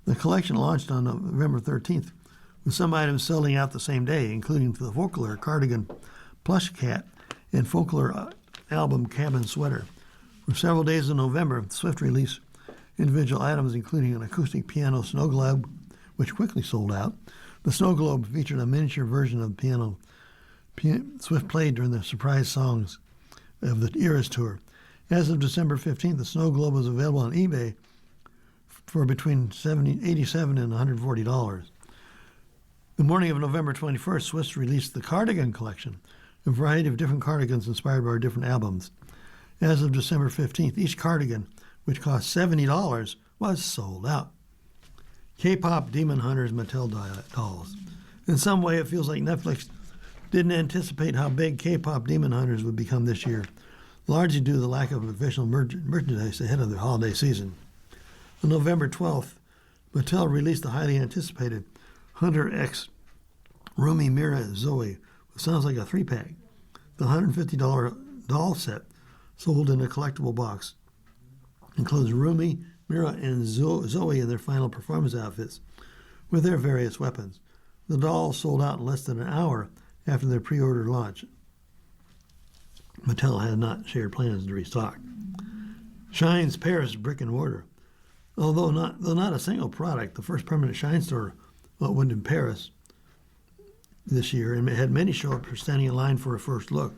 The collection launched on November 13th, with some items selling out the same day, including the Folklore cardigan plush cat and Folklore album cabin sweater. For several days in November, Swift released individual items, including an acoustic piano snow globe, which quickly sold out. The snow globe featured a miniature version of the piano Swift played during the surprise songs of the Eras Tour. As of December 15th, the snow globe was available on eBay for between $87 and $140. The morning of November 21st, Swift released the Cardigan Collection, a variety of different cardigans inspired by our different albums. As of December 15th, each cardigan, which cost $70, was sold out. K-pop Demon Hunters Mattel dolls. In some way, it feels like Netflix didn't anticipate how big K-pop Demon Hunters would become this year, largely due to the lack of official merchandise ahead of the holiday season. On November 12th, Mattel released the highly anticipated Hunter X Rumi Mira Zoe, which sounds like a 3-pack. The $150 doll set, sold in a collectible box, includes Rumi, Mira, and Zoe in their final performance outfits with their various weapons. The dolls sold out in less than an hour after their pre-order launch. Mattel had not shared plans to restock. Shine's Paris brick and mortar. Though not a single product, the first permanent Shine store opened in Paris this year and had many show up for standing in line for a first look.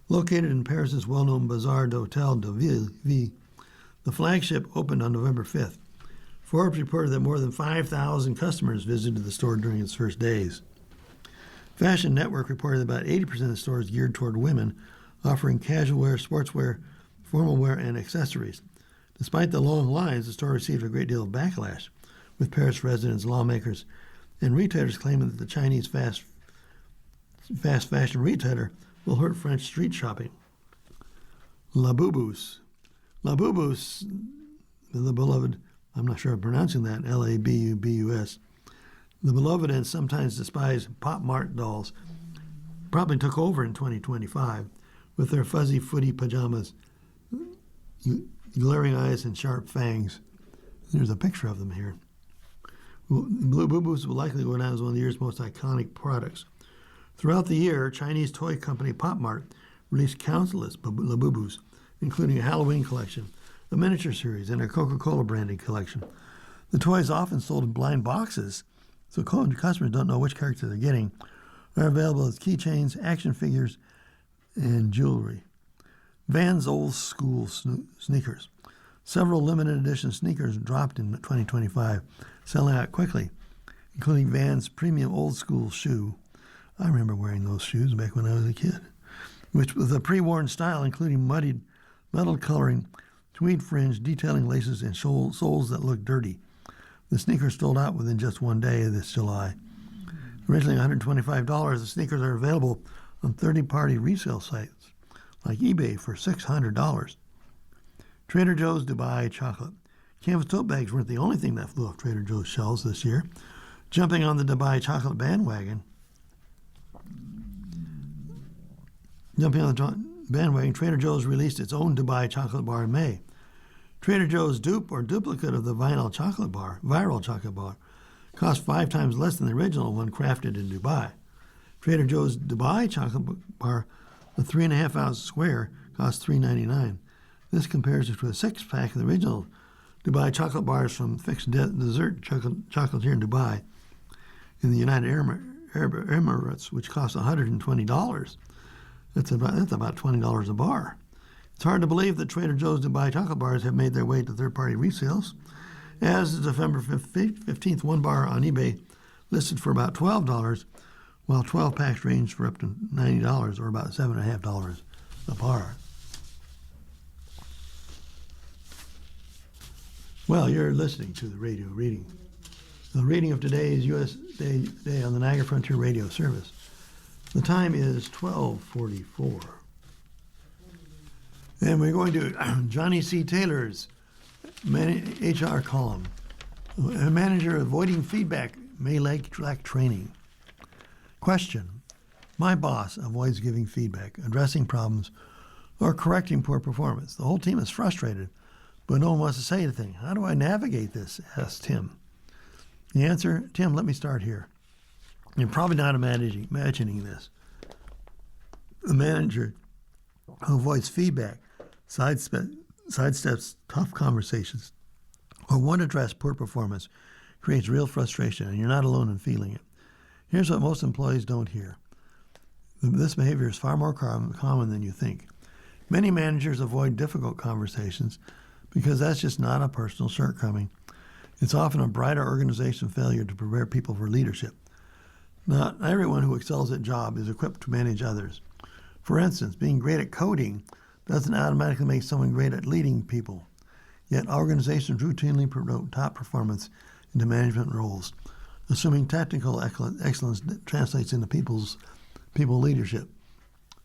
Located in Paris's well-known Bazaar d'Hôtel de Ville, the flagship opened on November 5th. Forbes reported that more than 5,000 customers visited the store during its first days. Fashion Network reported that about 80% of the store is geared toward women, offering casual wear, sportswear, formal wear, and accessories. Despite the long lines, the store received a great deal of backlash, with Paris residents, lawmakers, and retailers claiming that the Chinese fast fashion retailer will hurt French street shopping. Labubu's. Labubu's, the beloved, I'm not sure I'm pronouncing that, Labubus. The beloved and sometimes despised Pop Mart dolls probably took over in 2025 with their fuzzy footy pajamas, glaring eyes, and sharp fangs. There's a picture of them here. Labubus will likely go down as one of the year's most iconic products. Throughout the year, Chinese toy company Pop Mart released countless Labubus, including a Halloween collection, a miniature series, and a Coca-Cola branded collection. The toys, often sold in blind boxes, so customers don't know which character they're getting, are available as keychains, action figures, and jewelry. Vans Old School sneakers. Several limited edition sneakers dropped in 2025, selling out quickly, including Vans Premium Old School shoe. I remember wearing those shoes back when I was a kid, which with a pre-worn style, including metal coloring, tweed fringe, detailing laces, and soles that look dirty. The sneakers sold out within just one day this July. Originally $125, the sneakers are available on third-party resale sites like eBay for $600. Trader Joe's Dubai chocolate. Canvas tote bags weren't the only thing that flew off Trader Joe's shelves this year. Jumping on the Dubai chocolate bandwagon, Trader Joe's released its own Dubai chocolate bar in May. Trader Joe's dupe or duplicate of the viral chocolate bar, cost 5 times less than the original one crafted in Dubai. Trader Joe's Dubai chocolate bar, a 3.5-ounce square, costs $3.99. This compares to a 6-pack of the original Dubai chocolate bars from Fixed Dessert Chocolate here in Dubai in the United Arab Emirates, which cost $120. That's about $20 a bar. It's hard to believe that Trader Joe's Dubai chocolate bars have made their way to third-party resales. As of December 15th, one bar on eBay listed for about $12, while 12 packs range for up to $90, or about $7.50 a bar. Well, you're listening to the radio reading. The reading of today is U.S. Day on the Niagara Frontier Radio Service. The time is 12:44. And we're going to Johnny C. Taylor's HR column. A manager avoiding feedback may lack training. Question. My boss avoids giving feedback, addressing problems, or correcting poor performance. The whole team is frustrated, but no one wants to say anything. How do I navigate this? Asked Tim. The answer, Tim, let me start here. You're probably not imagining this. The manager who avoids feedback, sidesteps tough conversations, or won't address poor performance creates real frustration, and you're not alone in feeling it. Here's what most employees don't hear. This behavior is far more common than you think. Many managers avoid difficult conversations because that's just not a personal shortcoming. It's often a brighter organization failure to prepare people for leadership. Not everyone who excels at a job is equipped to manage others. For instance, being great at coding doesn't automatically make someone great at leading people. Yet organizations routinely promote top performance into management roles, assuming technical excellence translates into people leadership.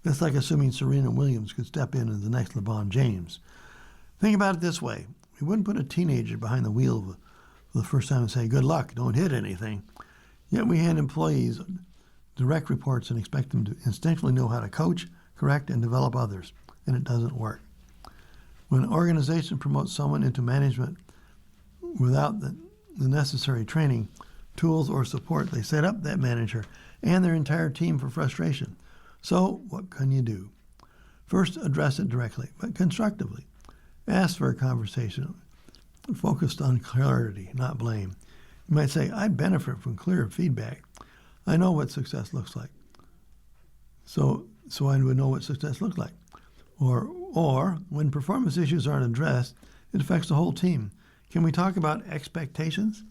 That's like assuming Serena Williams could step in as the next LeBron James. Think about it this way. We wouldn't put a teenager behind the wheel for the first time and say, good luck, don't hit anything. Yet we hand employees direct reports and expect them to instinctively know how to coach, correct, and develop others, and it doesn't work. When an organization promotes someone into management without the necessary training, tools, or support, they set up that manager and their entire team for frustration. So what can you do? First, address it directly, but constructively. Ask for a conversation focused on clarity, not blame. You might say, I benefit from clear feedback. I know what success looks like. So I would know what success looks like. Or when performance issues aren't addressed, it affects the whole team. Can we talk about expectations?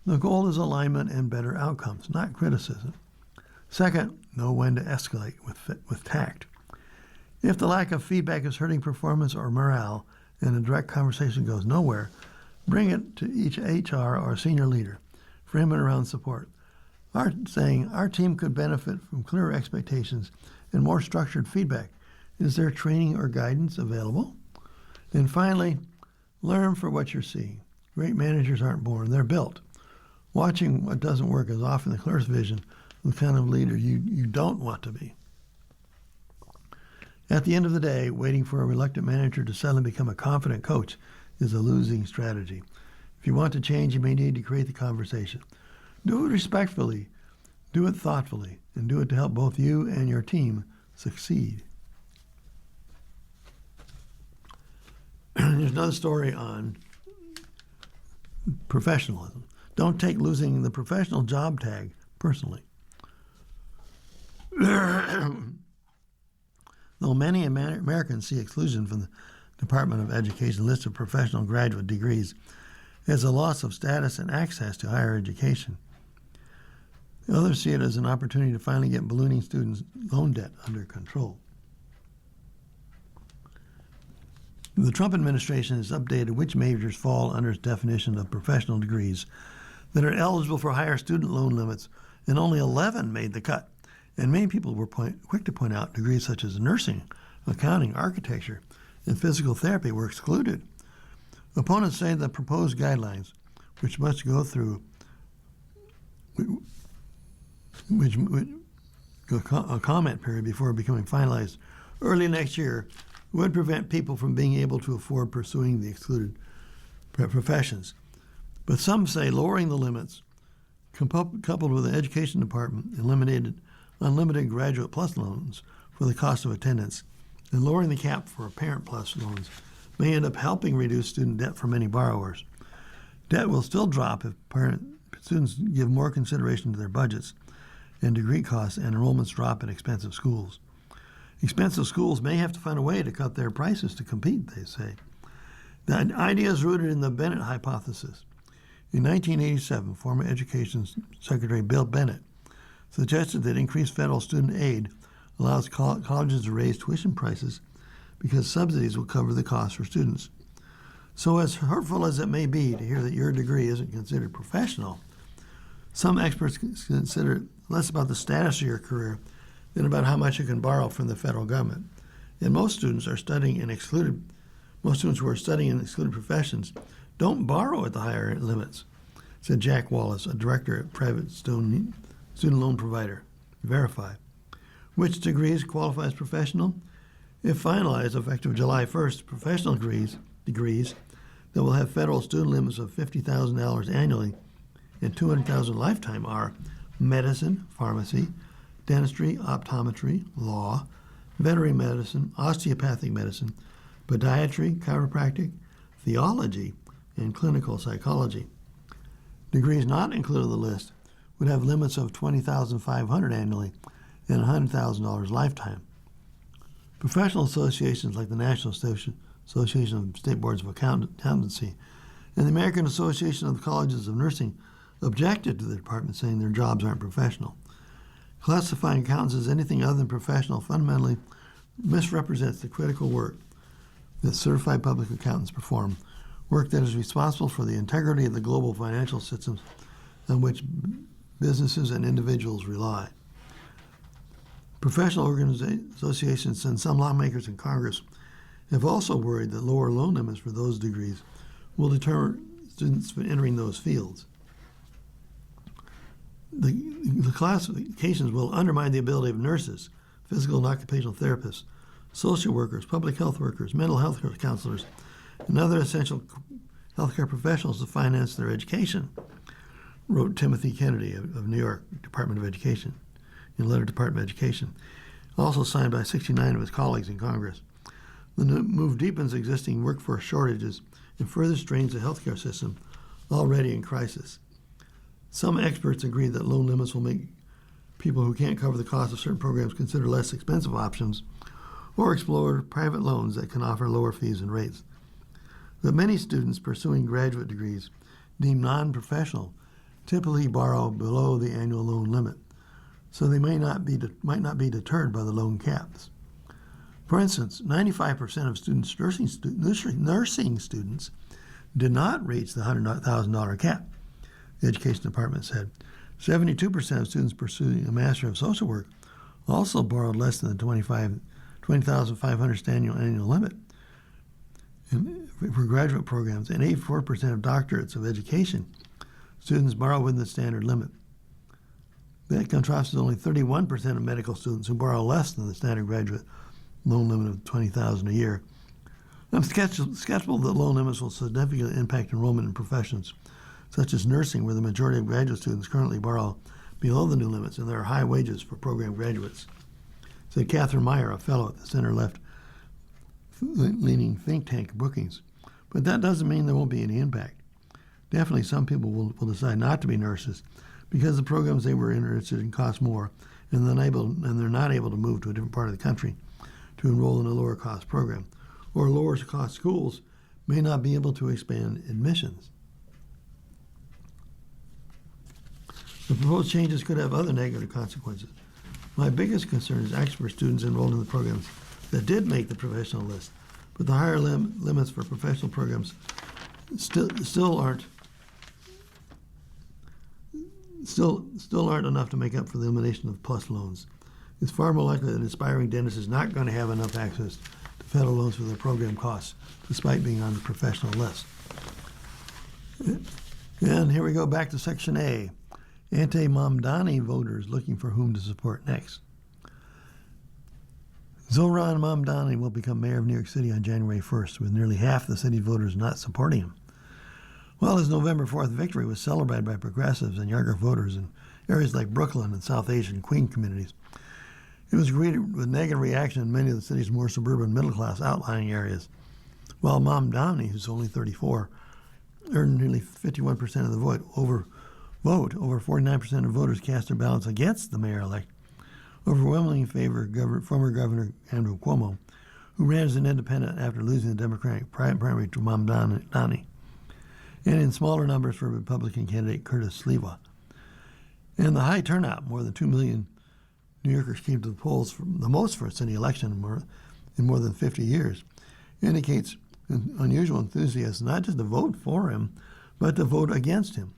The goal is alignment and better outcomes, not criticism. Second, know when to escalate with tact. If the lack of feedback is hurting performance or morale and a direct conversation goes nowhere, bring it to each HR or senior leader. Frame it around support. Our team could benefit from clearer expectations and more structured feedback. Is there training or guidance available? And finally, learn from what you're seeing. Great managers aren't born, they're built. Watching what doesn't work is often the clearest vision of the kind of leader you don't want to be. At the end of the day, waiting for a reluctant manager to suddenly become a confident coach is a losing strategy. If you want to change, you may need to create the conversation. Do it respectfully, do it thoughtfully, and do it to help both you and your team succeed. There's another story on professionalism. Don't take losing the professional job tag personally. Though many Americans see exclusion from the Department of Education list of professional graduate degrees as a loss of status and access to higher education, others see it as an opportunity to finally get ballooning students' loan debt under control. The Trump administration has updated which majors fall under its definition of professional degrees that are eligible for higher student loan limits, and only 11 made the cut. And many people were quick to point out degrees such as nursing, accounting, architecture, and physical therapy were excluded. Opponents say the proposed guidelines, which must go through a comment period before becoming finalized early next year, would prevent people from being able to afford pursuing the excluded professions. But some say lowering the limits, coupled with the Education Department eliminated unlimited Graduate Plus loans for the cost of attendance, and lowering the cap for Parent Plus loans may end up helping reduce student debt for many borrowers. Debt will still drop if students give more consideration to their budgets and degree costs, and enrollments drop in expensive schools. Expensive schools may have to find a way to cut their prices to compete, they say. The idea is rooted in the Bennett hypothesis. In 1987, former Education Secretary Bill Bennett suggested that increased federal student aid allows colleges to raise tuition prices because subsidies will cover the cost for students. So as hurtful as it may be to hear that your degree isn't considered professional, some experts consider it less about the status of your career than about how much you can borrow from the federal government. And most students who are studying in excluded professions don't borrow at the higher limits. said Jack Wallace, a director at private student loan provider, Verify. Which degrees qualify as professional? If finalized, effective July 1st, professional degrees that will have federal student limits of $50,000 annually and $200,000 lifetime are medicine, pharmacy, dentistry, optometry, law, veterinary medicine, osteopathic medicine, podiatry, chiropractic, theology, and clinical psychology. Degrees not included in the list would have limits of $20,500 annually and $100,000 lifetime. Professional associations like the National Association of State Boards of Accountancy and the American Association of Colleges of Nursing objected to the department, saying their jobs aren't professional. Classifying accountants as anything other than professional fundamentally misrepresents the critical work that certified public accountants perform, work that is responsible for the integrity of the global financial systems on which businesses and individuals rely. Professional associations and some lawmakers in Congress have also worried that lower loan limits for those degrees will deter students from entering those fields. The classifications will undermine the ability of nurses, physical and occupational therapists, social workers, public health workers, mental health counselors, and other essential healthcare professionals to finance their education, wrote Timothy Kennedy of New York Department of Education in a letter to Department of Education, also signed by 69 of his colleagues in Congress. The move deepens existing workforce shortages and further strains the healthcare system already in crisis. Some experts agree that loan limits will make people who can't cover the cost of certain programs consider less expensive options or explore private loans that can offer lower fees and rates. But many students pursuing graduate degrees deemed non-professional typically borrow below the annual loan limit, so they might not be deterred by the loan caps. For instance, 95% of nursing students did not reach the $100,000 cap, the Education Department said. 72% of students pursuing a Master of Social Work also borrowed less than the $20,500 annual limit for graduate programs, and 84% of doctorates of education students borrow within the standard limit. That contrasts with only 31% of medical students who borrow less than the standard graduate loan limit of $20,000 a year. I'm skeptical that loan limits will significantly impact enrollment in professions such as nursing, where the majority of graduate students currently borrow below the new limits, and there are high wages for program graduates, said Catherine Meyer, a fellow at the center-left leaning think tank Brookings. But that doesn't mean there won't be any impact. Definitely some people will decide not to be nurses because the programs they were interested in cost more, and they're not able to move to a different part of the country to enroll in a lower cost program, or lower cost schools may not be able to expand admissions. The proposed changes could have other negative consequences. My biggest concern is actually for students enrolled in the programs that did make the professional list, but the higher limits for professional programs still aren't enough to make up for the elimination of PLUS loans. It's far more likely that an aspiring dentist is not going to have enough access to federal loans for their program costs, despite being on the professional list. And here we go back to Section A. Anti-Mamdani voters looking for whom to support next. Zohran Mamdani will become mayor of New York City on January 1st, with nearly half the city's voters not supporting him. While his November 4th victory was celebrated by progressives and younger voters in areas like Brooklyn and South Asian Queen communities, it was greeted with negative reaction in many of the city's more suburban middle-class outlying areas. While Mamdani, who's only 34, earned nearly 51% of the vote, over 49% of voters cast their ballots against the mayor-elect, overwhelmingly in favor of former Governor Andrew Cuomo, who ran as an independent after losing the Democratic primary to Mamdani, and in smaller numbers for Republican candidate Curtis Sliwa. And the high turnout, more than 2 million New Yorkers came to the polls, the most for a city election in more than 50 years, indicates an unusual enthusiasm not just to vote for him, but to vote against him.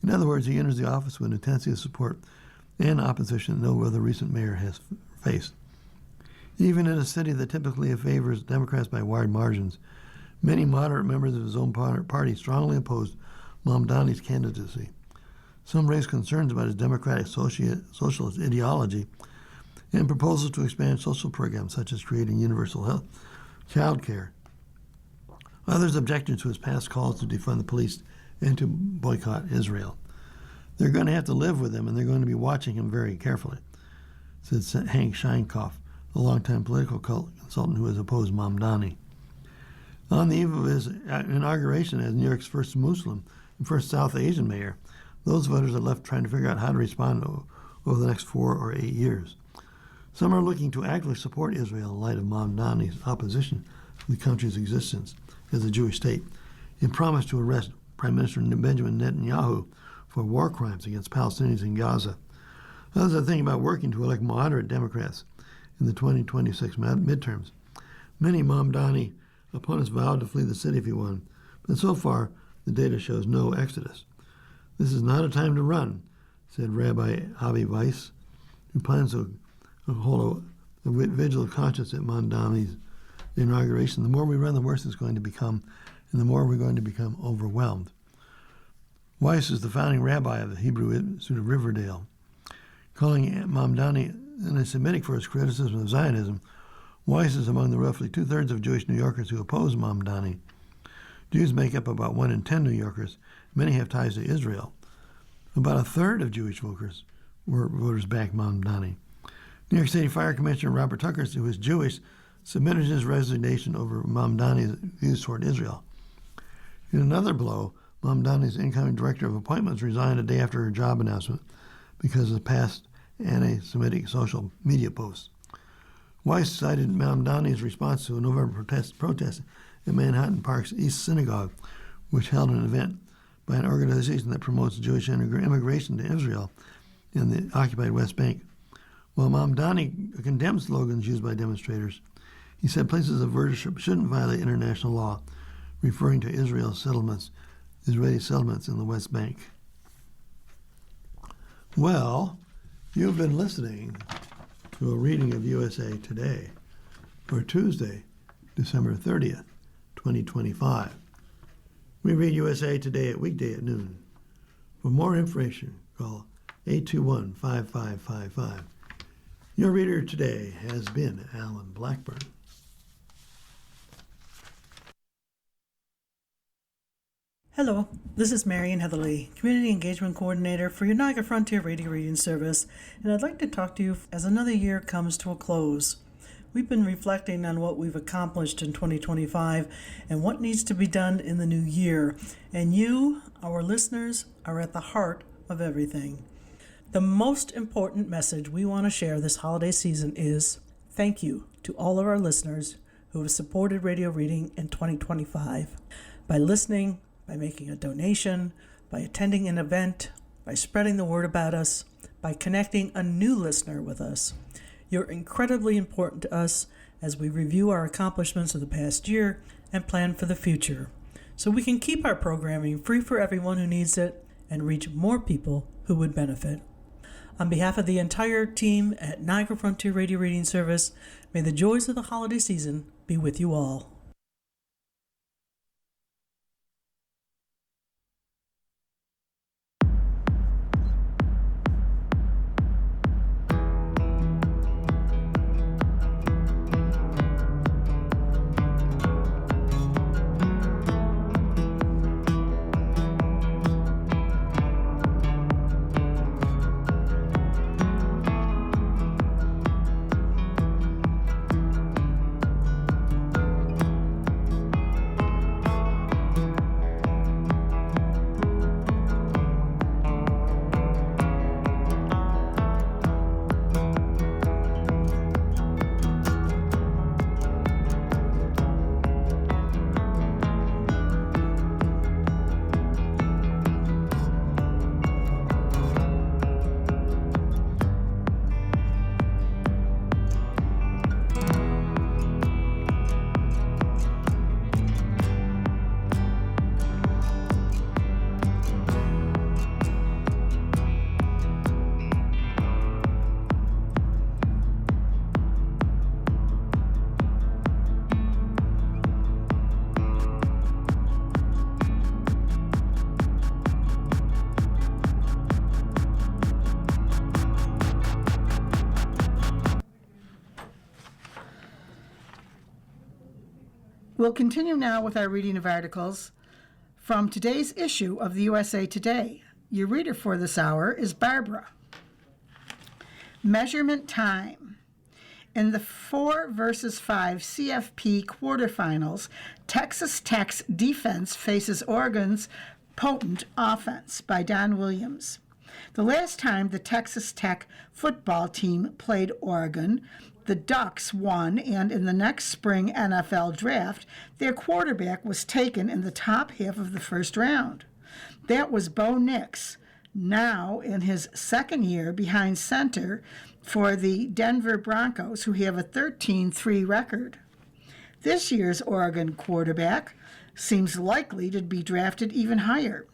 In other words, he enters the office with an intensity of support and opposition no other recent mayor has faced. Even in a city that typically favors Democrats by wide margins, many moderate members of his own party strongly opposed Mamdani's candidacy. Some raised concerns about his democratic socialist ideology and proposals to expand social programs such as creating universal health, child care. Others objected to his past calls to defund the police and to boycott Israel. They're going to have to live with him, and they're going to be watching him very carefully, said Hank Scheinkoff, a longtime political consultant who has opposed Mamdani. On the eve of his inauguration as New York's first Muslim and first South Asian mayor, those voters are left trying to figure out how to respond over the next 4 or 8 years. Some are looking to actively support Israel in light of Mamdani's opposition to the country's existence as a Jewish state and promise to arrest Prime Minister Benjamin Netanyahu for war crimes against Palestinians in Gaza. Others are thinking about working to elect moderate Democrats in the 2026 midterms. Many Mamdani opponents vowed to flee the city if he won, but so far the data shows no exodus. This is not a time to run, said Rabbi Avi Weiss, who plans to hold a vigil of conscience at Mamdani's inauguration. The more we run, the worse it's going to become, and the more we're going to become overwhelmed. Weiss is the founding rabbi of the Hebrew Institute of Riverdale. Calling Mamdani anti-Semitic for his criticism of Zionism, Weiss is among the roughly 2/3 of Jewish New Yorkers who oppose Mamdani. Jews make up about 1 in 10 New Yorkers. Many have ties to Israel. About 1/3 of Jewish voters back Mamdani. New York City Fire Commissioner Robert Tucker, who is Jewish, submitted his resignation over Mamdani's views toward Israel. In another blow, Mamdani's incoming director of appointments resigned a day after her job announcement because of past anti-Semitic social media posts. Weiss cited Mamdani's response to a November protest at Manhattan Park's East Synagogue, which held an event by an organization that promotes Jewish immigration to Israel in the occupied West Bank. While Mamdani condemned slogans used by demonstrators, he said places of worship shouldn't violate international law, referring to Israeli settlements in the West Bank. Well, you've been listening to a reading of USA Today for Tuesday, December 30th, 2025. We read USA Today weekday at noon. For more information, call 821-5555. Your reader today has been Alan Blackburn. Hello, this is Marian Heatherly, Community Engagement Coordinator for your Niagara Frontier Radio Reading Service, and I'd like to talk to you as another year comes to a close. We've been reflecting on what we've accomplished in 2025 and what needs to be done in the new year, and you, our listeners, are at the heart of everything. The most important message we want to share this holiday season is thank you to all of our listeners who have supported radio reading in 2025 by listening, by making a donation, by attending an event, by spreading the word about us, by connecting a new listener with us. You're incredibly important to us as we review our accomplishments of the past year and plan for the future, so we can keep our programming free for everyone who needs it and reach more people who would benefit. On behalf of the entire team at Niagara Frontier Radio Reading Service, may the joys of the holiday season be with you all. We'll continue now with our reading of articles from today's issue of the USA Today. Your reader for this hour is Barbara. Measurement time. In the 4 versus 5 CFP quarterfinals, Texas Tech's defense faces Oregon's potent offense by Don Williams. The last time the Texas Tech football team played Oregon, the Ducks won, and in the next spring NFL draft, their quarterback was taken in the top half of the first round. That was Bo Nix, now in his second year behind center for the Denver Broncos, who have a 13-3 record. This year's Oregon quarterback seems likely to be drafted even higher.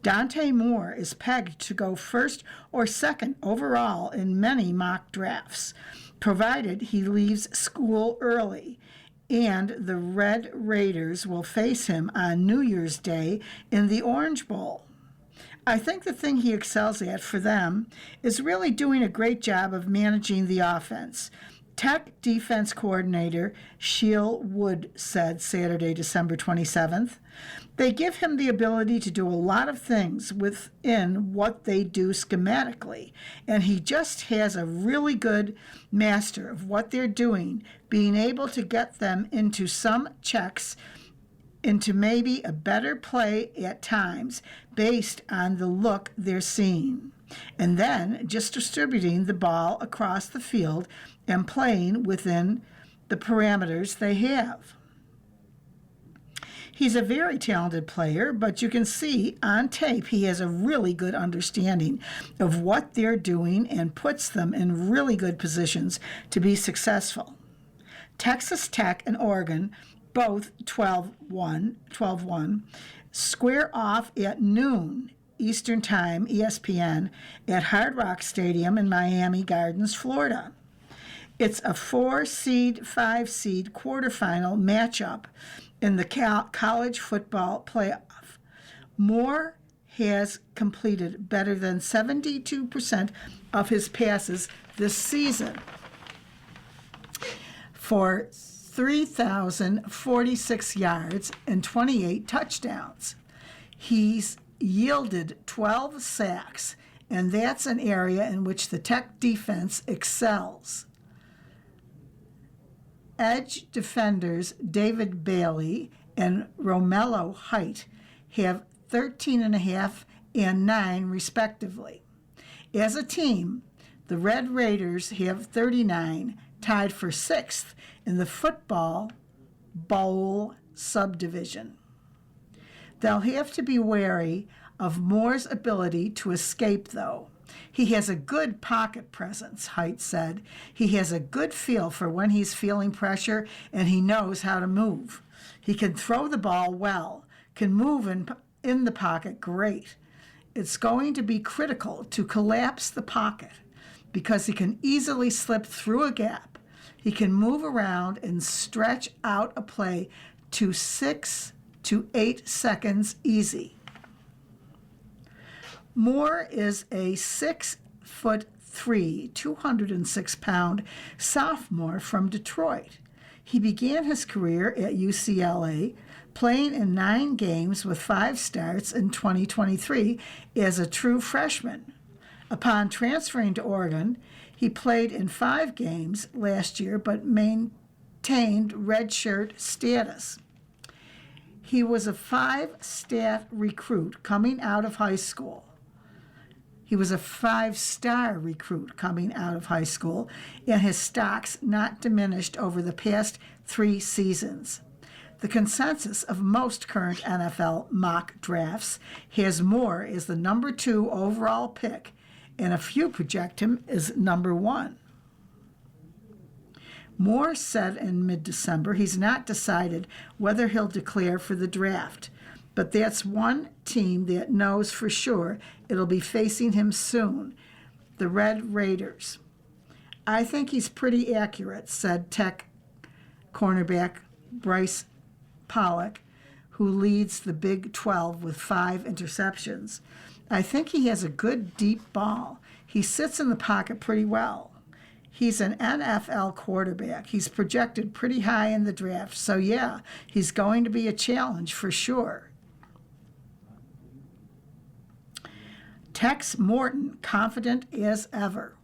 Dante Moore is pegged to go first or second overall in many mock drafts, provided he leaves school early, and the Red Raiders will face him on New Year's Day in the Orange Bowl. I think the thing he excels at for them is really doing a great job of managing the offense. Tech defense coordinator Sheil Wood said Saturday, December 27th, they give him the ability to do a lot of things within what they do schematically, and he just has a really good master of what they're doing, being able to get them into some checks, into maybe a better play at times based on the look they're seeing, and then just distributing the ball across the field and playing within the parameters they have. He's a very talented player, but you can see on tape he has a really good understanding of what they're doing and puts them in really good positions to be successful. Texas Tech and Oregon, both 12-1, square off at noon Eastern Time, ESPN, at Hard Rock Stadium in Miami Gardens, Florida. It's a 4-seed, 5-seed quarterfinal matchup in the college football playoff. Moore has completed better than 72% of his passes this season for 3,046 yards and 28 touchdowns. He's yielded 12 sacks, and that's an area in which the Tech defense excels. Edge defenders David Bailey and Romello Height have 13.5 and 9 respectively. As a team, the Red Raiders have 39, tied for 6th in the football bowl subdivision. They'll have to be wary of Moore's ability to escape, though. He has a good pocket presence, Height said. He has a good feel for when he's feeling pressure, and he knows how to move. He can throw the ball well, can move in the pocket great. It's going to be critical to collapse the pocket because he can easily slip through a gap. He can move around and stretch out a play to 6 to 8 seconds easy. Moore is a 6'3", 206-pound sophomore from Detroit. He began his career at UCLA, playing in 9 games with 5 starts in 2023 as a true freshman. Upon transferring to Oregon, he played in 5 games last year but maintained redshirt status. He was a 5-star recruit coming out of high school. He was a 5-star recruit coming out of high school, and his stock's not diminished over the past 3 seasons. The consensus of most current NFL mock drafts has Moore as the number 2 overall pick, and a few project him as number 1. Moore said in mid-December he's not decided whether he'll declare for the draft, but that's one team that knows for sure it'll be facing him soon, the Red Raiders. I think he's pretty accurate, said Tech cornerback Bryce Pollock, who leads the Big 12 with 5 interceptions. I think he has a good deep ball. He sits in the pocket pretty well. He's an NFL quarterback. He's projected pretty high in the draft. So, yeah, he's going to be a challenge for sure. Tex Morton, confident as ever.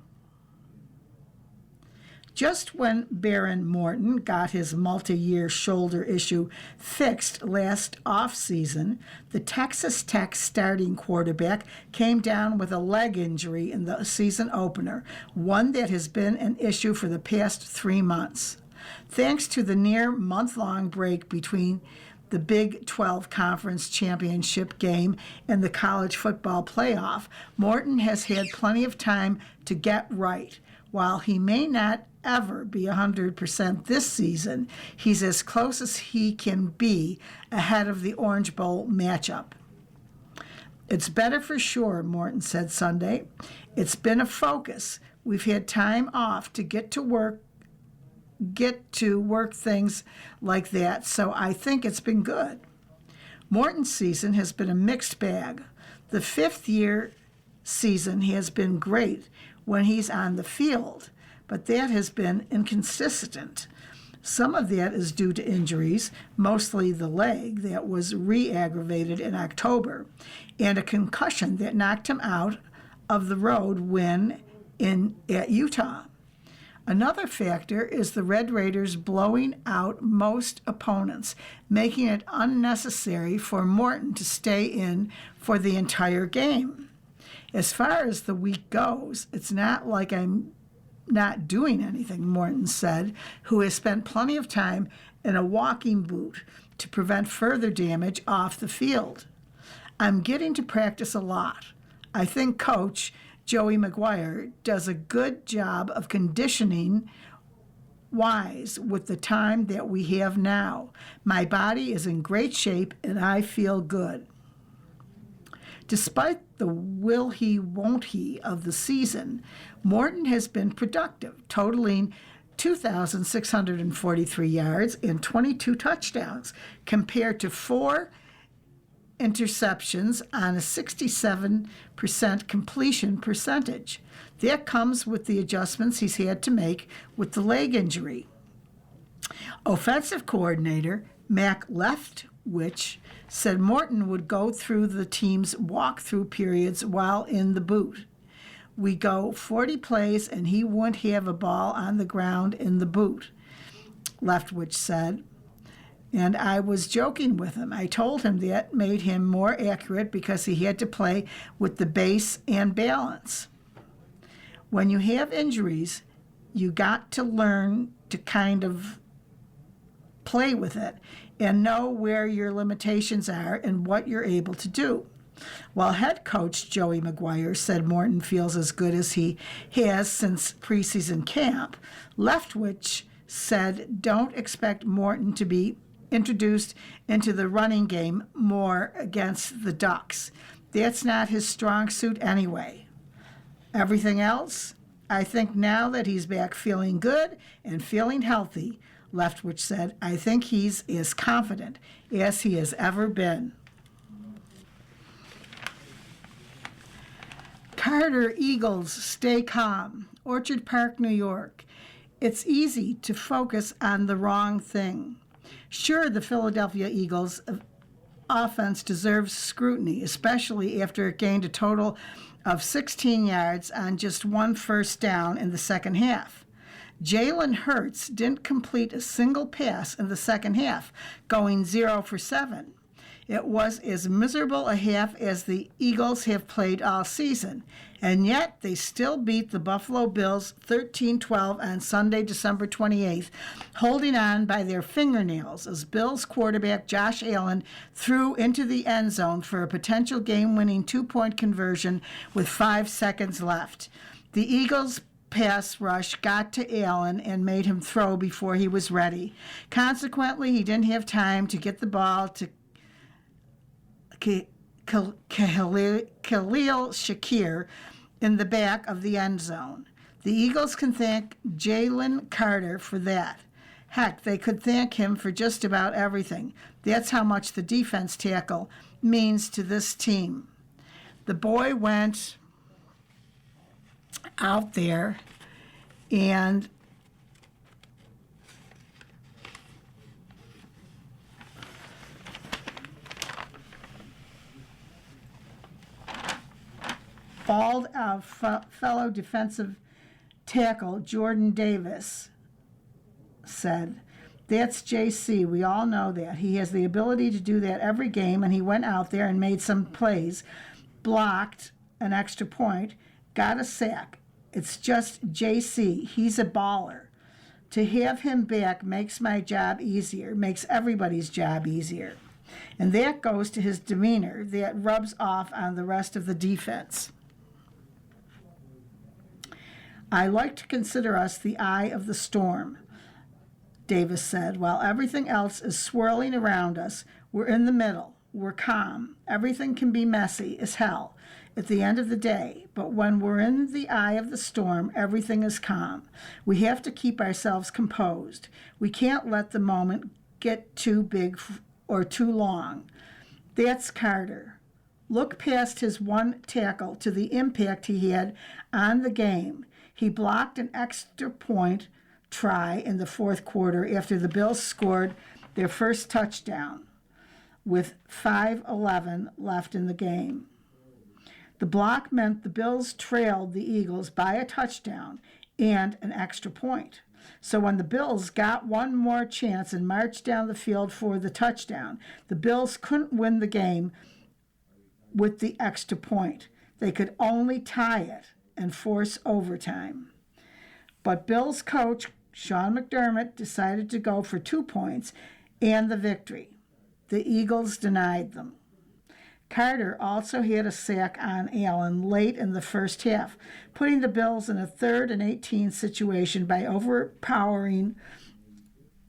Just when Baron Morton got his multi-year shoulder issue fixed last offseason, the Texas Tech starting quarterback came down with a leg injury in the season opener, one that has been an issue for the past 3 months. Thanks to the near month-long break between the Big 12 Conference Championship game and the college football playoff, Morton has had plenty of time to get right. While he may not ever be 100% this season, he's as close as he can be ahead of the Orange Bowl matchup. It's better for sure, Morton said Sunday. It's been a focus. We've had time off to get to work things like that, so I think it's been good. Morton's season has been a mixed bag. The fifth-year season has been great when he's on the field, but that has been inconsistent. Some of that is due to injuries, mostly the leg that was re-aggravated in October, and a concussion that knocked him out of the road win at Utah. Another factor is the Red Raiders blowing out most opponents, making it unnecessary for Morton to stay in for the entire game. As far as the week goes, it's not like I'm not doing anything, Morton said, who has spent plenty of time in a walking boot to prevent further damage off the field. I'm getting to practice a lot. I think Coach Joey McGuire does a good job of conditioning wise with the time that we have now. My body is in great shape and I feel good. Despite the will he, won't he of the season, Morton has been productive, totaling 2,643 yards and 22 touchdowns, compared to 4 interceptions on a 67% completion percentage. That comes with the adjustments he's had to make with the leg injury. Offensive coordinator Mac Leftwich said Morton would go through the team's walkthrough periods while in the boot. We go 40 plays and he wouldn't have a ball on the ground in the boot, Leftwich said. And I was joking with him. I told him that made him more accurate because he had to play with the base and balance. When you have injuries, you got to learn to kind of play with it and know where your limitations are and what you're able to do. While head coach Joey McGuire said Morton feels as good as he has since preseason camp, Leftwich said don't expect Morton to be introduced into the running game more against the Ducks. That's not his strong suit anyway. Everything else, I think now that he's back feeling good and feeling healthy, Leftwich said, I think he's as confident as he has ever been. Carter Eagles stay calm. Orchard Park, New York. It's easy to focus on the wrong thing. Sure, the Philadelphia Eagles offense deserves scrutiny, especially after it gained a total of 16 yards on just 1 first down in the second half. Jalen Hurts didn't complete a single pass in the second half, going 0 for 7. It was as miserable a half as the Eagles have played all season, and yet they still beat the Buffalo Bills 13-12 on Sunday, December 28th, holding on by their fingernails as Bills quarterback Josh Allen threw into the end zone for a potential game-winning 2-point conversion with 5 seconds left. The Eagles' pass rush got to Allen and made him throw before he was ready. Consequently, he didn't have time to get the ball to Khalil Shakir in the back of the end zone. The Eagles can thank Jalen Carter for that. Heck, they could thank him for just about everything. That's how much the defense tackle means to this team. The boy went out there And fellow defensive tackle Jordan Davis said, "That's JC. We all know that. He has the ability to do that every game, and he went out there and made some plays, blocked an extra point, got a sack. It's just JC. He's a baller. To have him back makes my job easier, makes everybody's job easier." And that goes to his demeanor that rubs off on the rest of the defense. "I like to consider us the eye of the storm," Davis said. "While everything else is swirling around us, we're in the middle. We're calm. Everything can be messy as hell at the end of the day, but when we're in the eye of the storm, everything is calm. We have to keep ourselves composed. We can't let the moment get too big or too long." That's Carter. Look past his one tackle to the impact he had on the game. He blocked an extra point try in the fourth quarter after the Bills scored their first touchdown with 5:11 left in the game. The block meant the Bills trailed the Eagles by a touchdown and an extra point. So when the Bills got one more chance and marched down the field for the touchdown, the Bills couldn't win the game with the extra point. They could only tie it and force overtime. But Bills coach Sean McDermott decided to go for 2 points and the victory. The Eagles denied them. Carter also had a sack on Allen late in the first half, putting the Bills in a 3rd and 18 situation by overpowering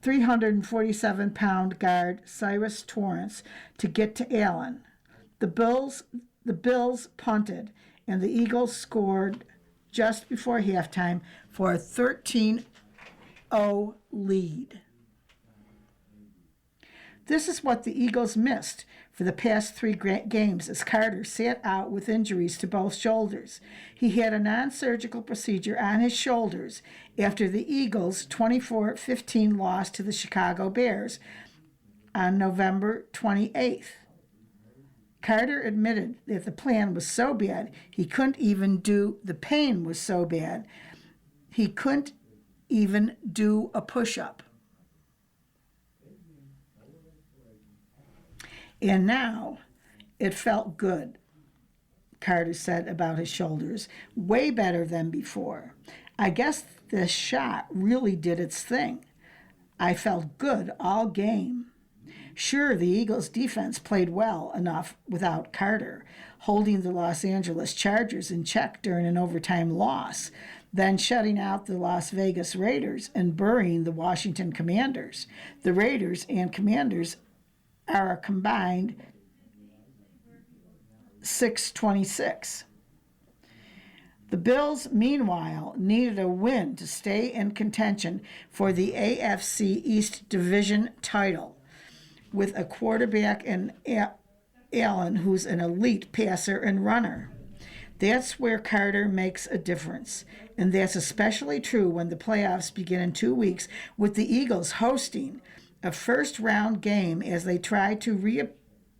347-pound guard Cyrus Torrance to get to Allen. The Bills punted, and the Eagles scored just before halftime for a 13-0 lead. This is what the Eagles missed for the past 3 games as Carter sat out with injuries to both shoulders. He had a non-surgical procedure on his shoulders after the Eagles' 24-15 loss to the Chicago Bears on November 28th. Carter admitted that the plan was so bad he couldn't even do, the pain was so bad, he couldn't even do a push-up. And now it felt good, Carter said about his shoulders, way better than before. "I guess this shot really did its thing. I felt good all game." Sure, the Eagles' defense played well enough without Carter, holding the Los Angeles Chargers in check during an overtime loss, then shutting out the Las Vegas Raiders and burying the Washington Commanders. The Raiders and Commanders are a combined 6-26. The Bills, meanwhile, needed a win to stay in contention for the AFC East Division title, with a quarterback in Allen who's an elite passer and runner. That's where Carter makes a difference, and that's especially true when the playoffs begin in 2 weeks, with the Eagles hosting a first-round game as they try to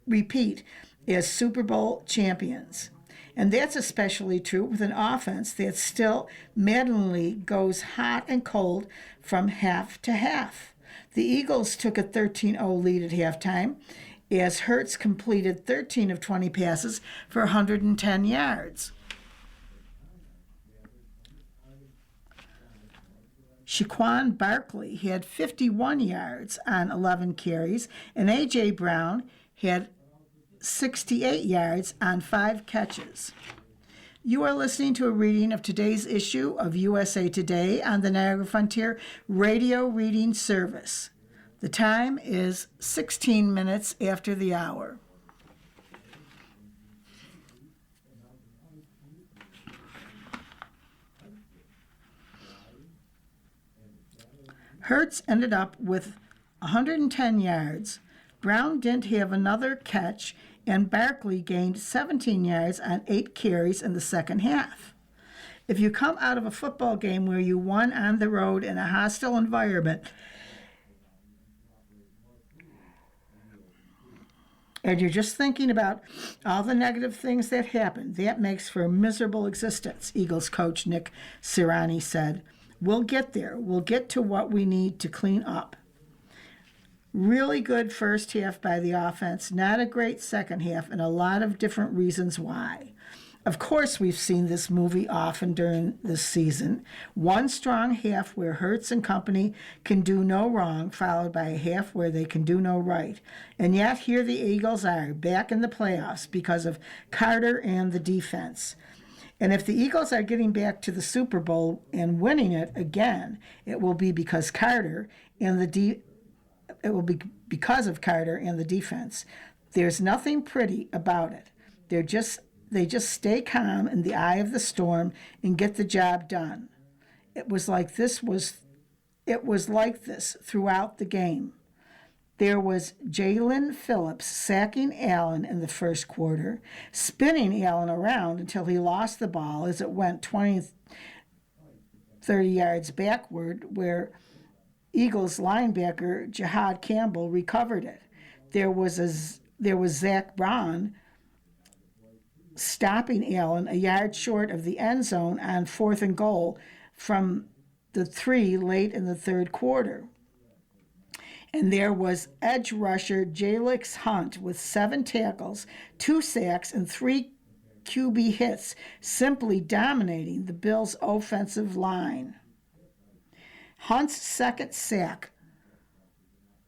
repeat as Super Bowl champions. And that's especially true with an offense that still maddeningly goes hot and cold from half to half. The Eagles took a 13-0 lead at halftime as Hurts completed 13 of 20 passes for 110 yards. Shaquan Barkley had 51 yards on 11 carries, and A.J. Brown had 68 yards on 5 catches. You are listening to a reading of today's issue of USA Today on the Niagara Frontier Radio Reading Service. The time is 16 minutes after the hour. Hurts ended up with 110 yards. Brown didn't have another catch, and Barkley gained 17 yards on 8 carries in the second half. If you come out of a football game where you won on the road in a hostile environment, and you're just thinking about all the negative things that happened, that makes for a miserable existence, Eagles coach Nick Sirianni said. We'll get there. We'll get to what we need to clean up. Really good first half by the offense, not a great second half, and a lot of different reasons why. Of course, we've seen this movie often during this season. One strong half where Hurts and company can do no wrong, followed by a half where they can do no right. And yet here the Eagles are, back in the playoffs because of Carter and the defense. And if the Eagles are getting back to the Super Bowl and winning it again, it will be because Carter and it will be because of Carter and the defense. There's nothing pretty about it. They just stay calm in the eye of the storm and get the job done. It was like this throughout the game. There was Jalen Phillips sacking Allen in the first quarter, spinning Allen around until he lost the ball as it went 20, 30 yards backward, where Eagles linebacker Jihad Campbell recovered it. There was Zach Braun stopping Allen a yard short of the end zone on 4th and goal from the 3 late in the third quarter. And there was edge rusher Jalix Hunt with 7 tackles, 2 sacks, and 3 QB hits, simply dominating the Bills' offensive line. Hunt's second sack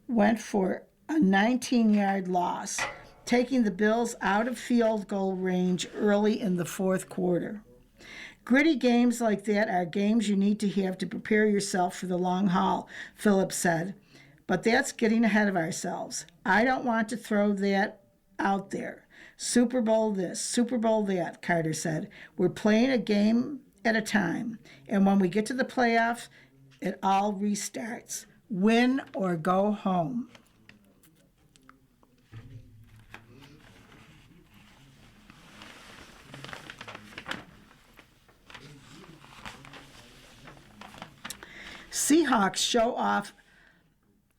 went for a 19-yard loss, taking the Bills out of field goal range early in the fourth quarter. Gritty games like that are games you need to have to prepare yourself for the long haul, Phillips said. But that's getting ahead of ourselves. I don't want to throw that out there. Super Bowl this, Super Bowl that, Carter said. We're playing a game at a time. And when we get to the playoffs, it all restarts. Win or go home. Seahawks show off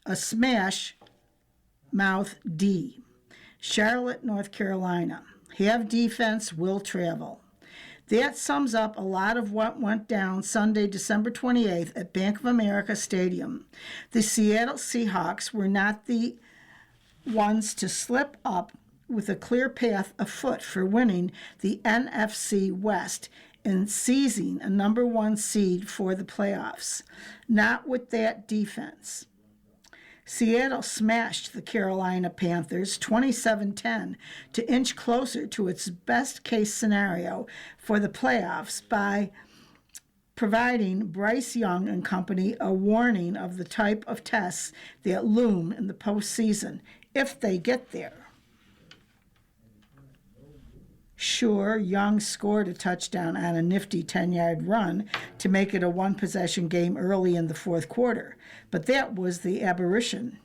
a smash mouth D. Charlotte, North Carolina. Have defense, will travel. That sums up a lot of what went down Sunday, December 28th at Bank of America Stadium. The Seattle Seahawks were not the ones to slip up with a clear path afoot for winning the NFC West and seizing a number 1 seed for the playoffs. Not with that defense. Seattle smashed the Carolina Panthers 27-10 to inch closer to its best-case scenario for the playoffs by providing Bryce Young and company a warning of the type of tests that loom in the postseason if they get there. Sure, Young scored a touchdown on a nifty 10-yard run to make it a one-possession game early in the fourth quarter, but that was the aberration.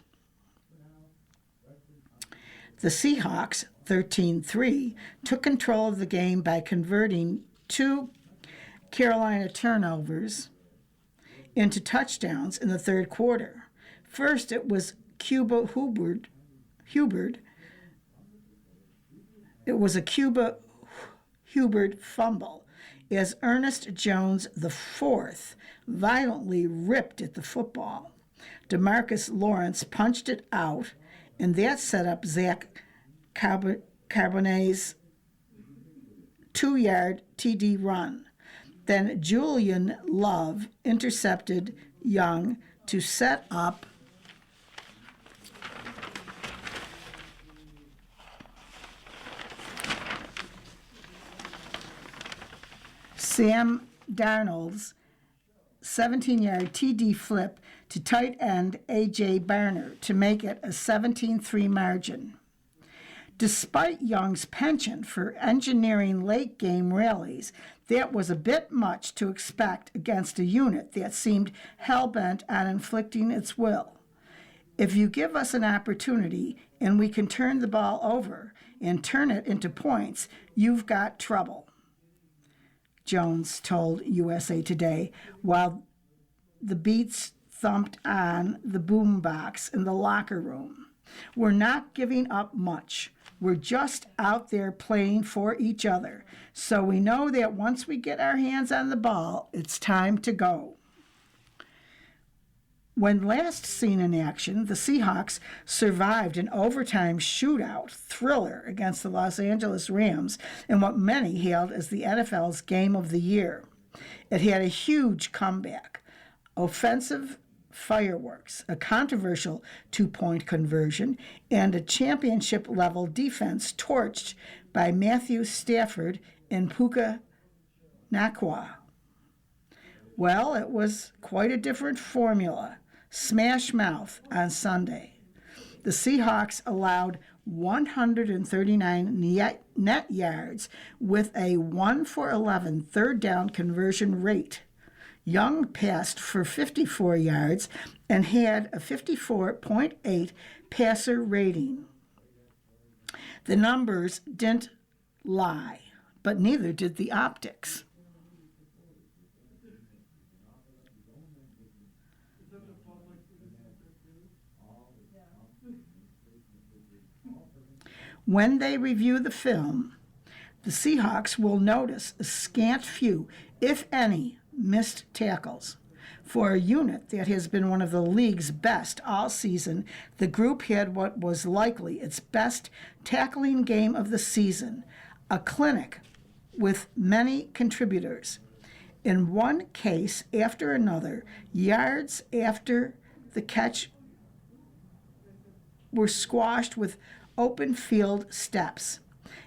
The Seahawks, 13-3, took control of the game by converting 2 Carolina turnovers into touchdowns in the third quarter. First, it was Cuba Hubbard. It was a Cuba Hubbard fumble as Ernest Jones IV violently ripped at the football. DeMarcus Lawrence punched it out, and that set up Zach Charbonnet's 2-yard TD run. Then Julian Love intercepted Young to set up Sam Darnold's 17-yard TD flip to tight end A.J. Barner to make it a 17-3 margin. Despite Young's penchant for engineering late-game rallies, that was a bit much to expect against a unit that seemed hell-bent on inflicting its will. If you give us an opportunity and we can turn the ball over and turn it into points, you've got trouble. Jones told USA Today, while the beats thumped on the boombox in the locker room. We're not giving up much. We're just out there playing for each other. So we know that once we get our hands on the ball, it's time to go. When last seen in action, the Seahawks survived an overtime shootout thriller against the Los Angeles Rams in what many hailed as the NFL's Game of the Year. It had a huge comeback, offensive fireworks, a controversial two-point conversion, and a championship-level defense torched by Matthew Stafford and Puka Nacua. Well, it was quite a different formula. Smash mouth on Sunday. The Seahawks allowed 139 net yards with a 1-for-11 third down conversion rate. Young passed for 54 yards and had a 54.8 passer rating. The numbers didn't lie, but neither did the optics. When they review the film, the Seahawks will notice a scant few, if any, missed tackles. For a unit that has been one of the league's best all season, the group had what was likely its best tackling game of the season, a clinic with many contributors. In one case after another, yards after the catch were squashed with open field steps.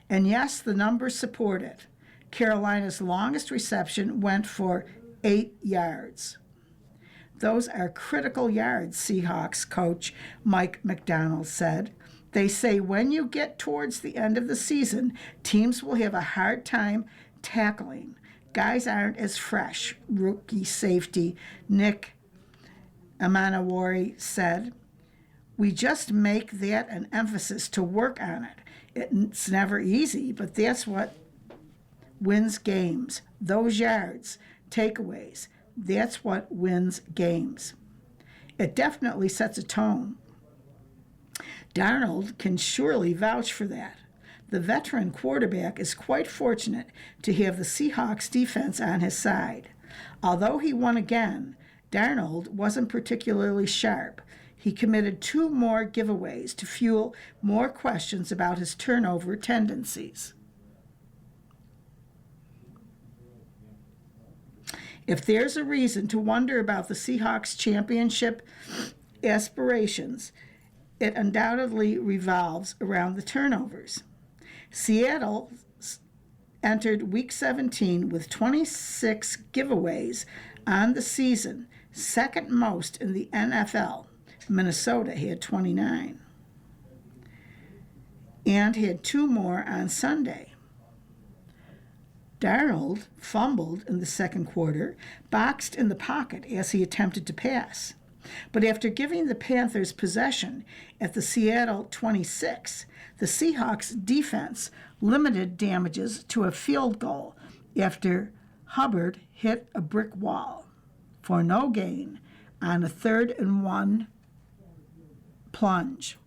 And yes, the numbers support it. Carolina's longest reception went for 8 yards. Those are critical yards, Seahawks coach Mike Macdonald said. They say when you get towards the end of the season, teams will have a hard time tackling. Guys aren't as fresh, rookie safety Nick Amanawari said. We just make that an emphasis to work on it. It's never easy, but that's what wins games. Those yards, takeaways, that's what wins games. It definitely sets a tone. Darnold can surely vouch for that. The veteran quarterback is quite fortunate to have the Seahawks defense on his side. Although he won again, Darnold wasn't particularly sharp. He committed 2 more giveaways to fuel more questions about his turnover tendencies. If there's a reason to wonder about the Seahawks' championship aspirations, it undoubtedly revolves around the turnovers. Seattle entered Week 17 with 26 giveaways on the season, second most in the NFL. Minnesota had 29 and had 2 more on Sunday. Darnold fumbled in the second quarter, boxed in the pocket as he attempted to pass. But after giving the Panthers possession at the Seattle 26, the Seahawks defense limited damages to a field goal after Hubbard hit a brick wall for no gain on a 3rd and 1 plunge.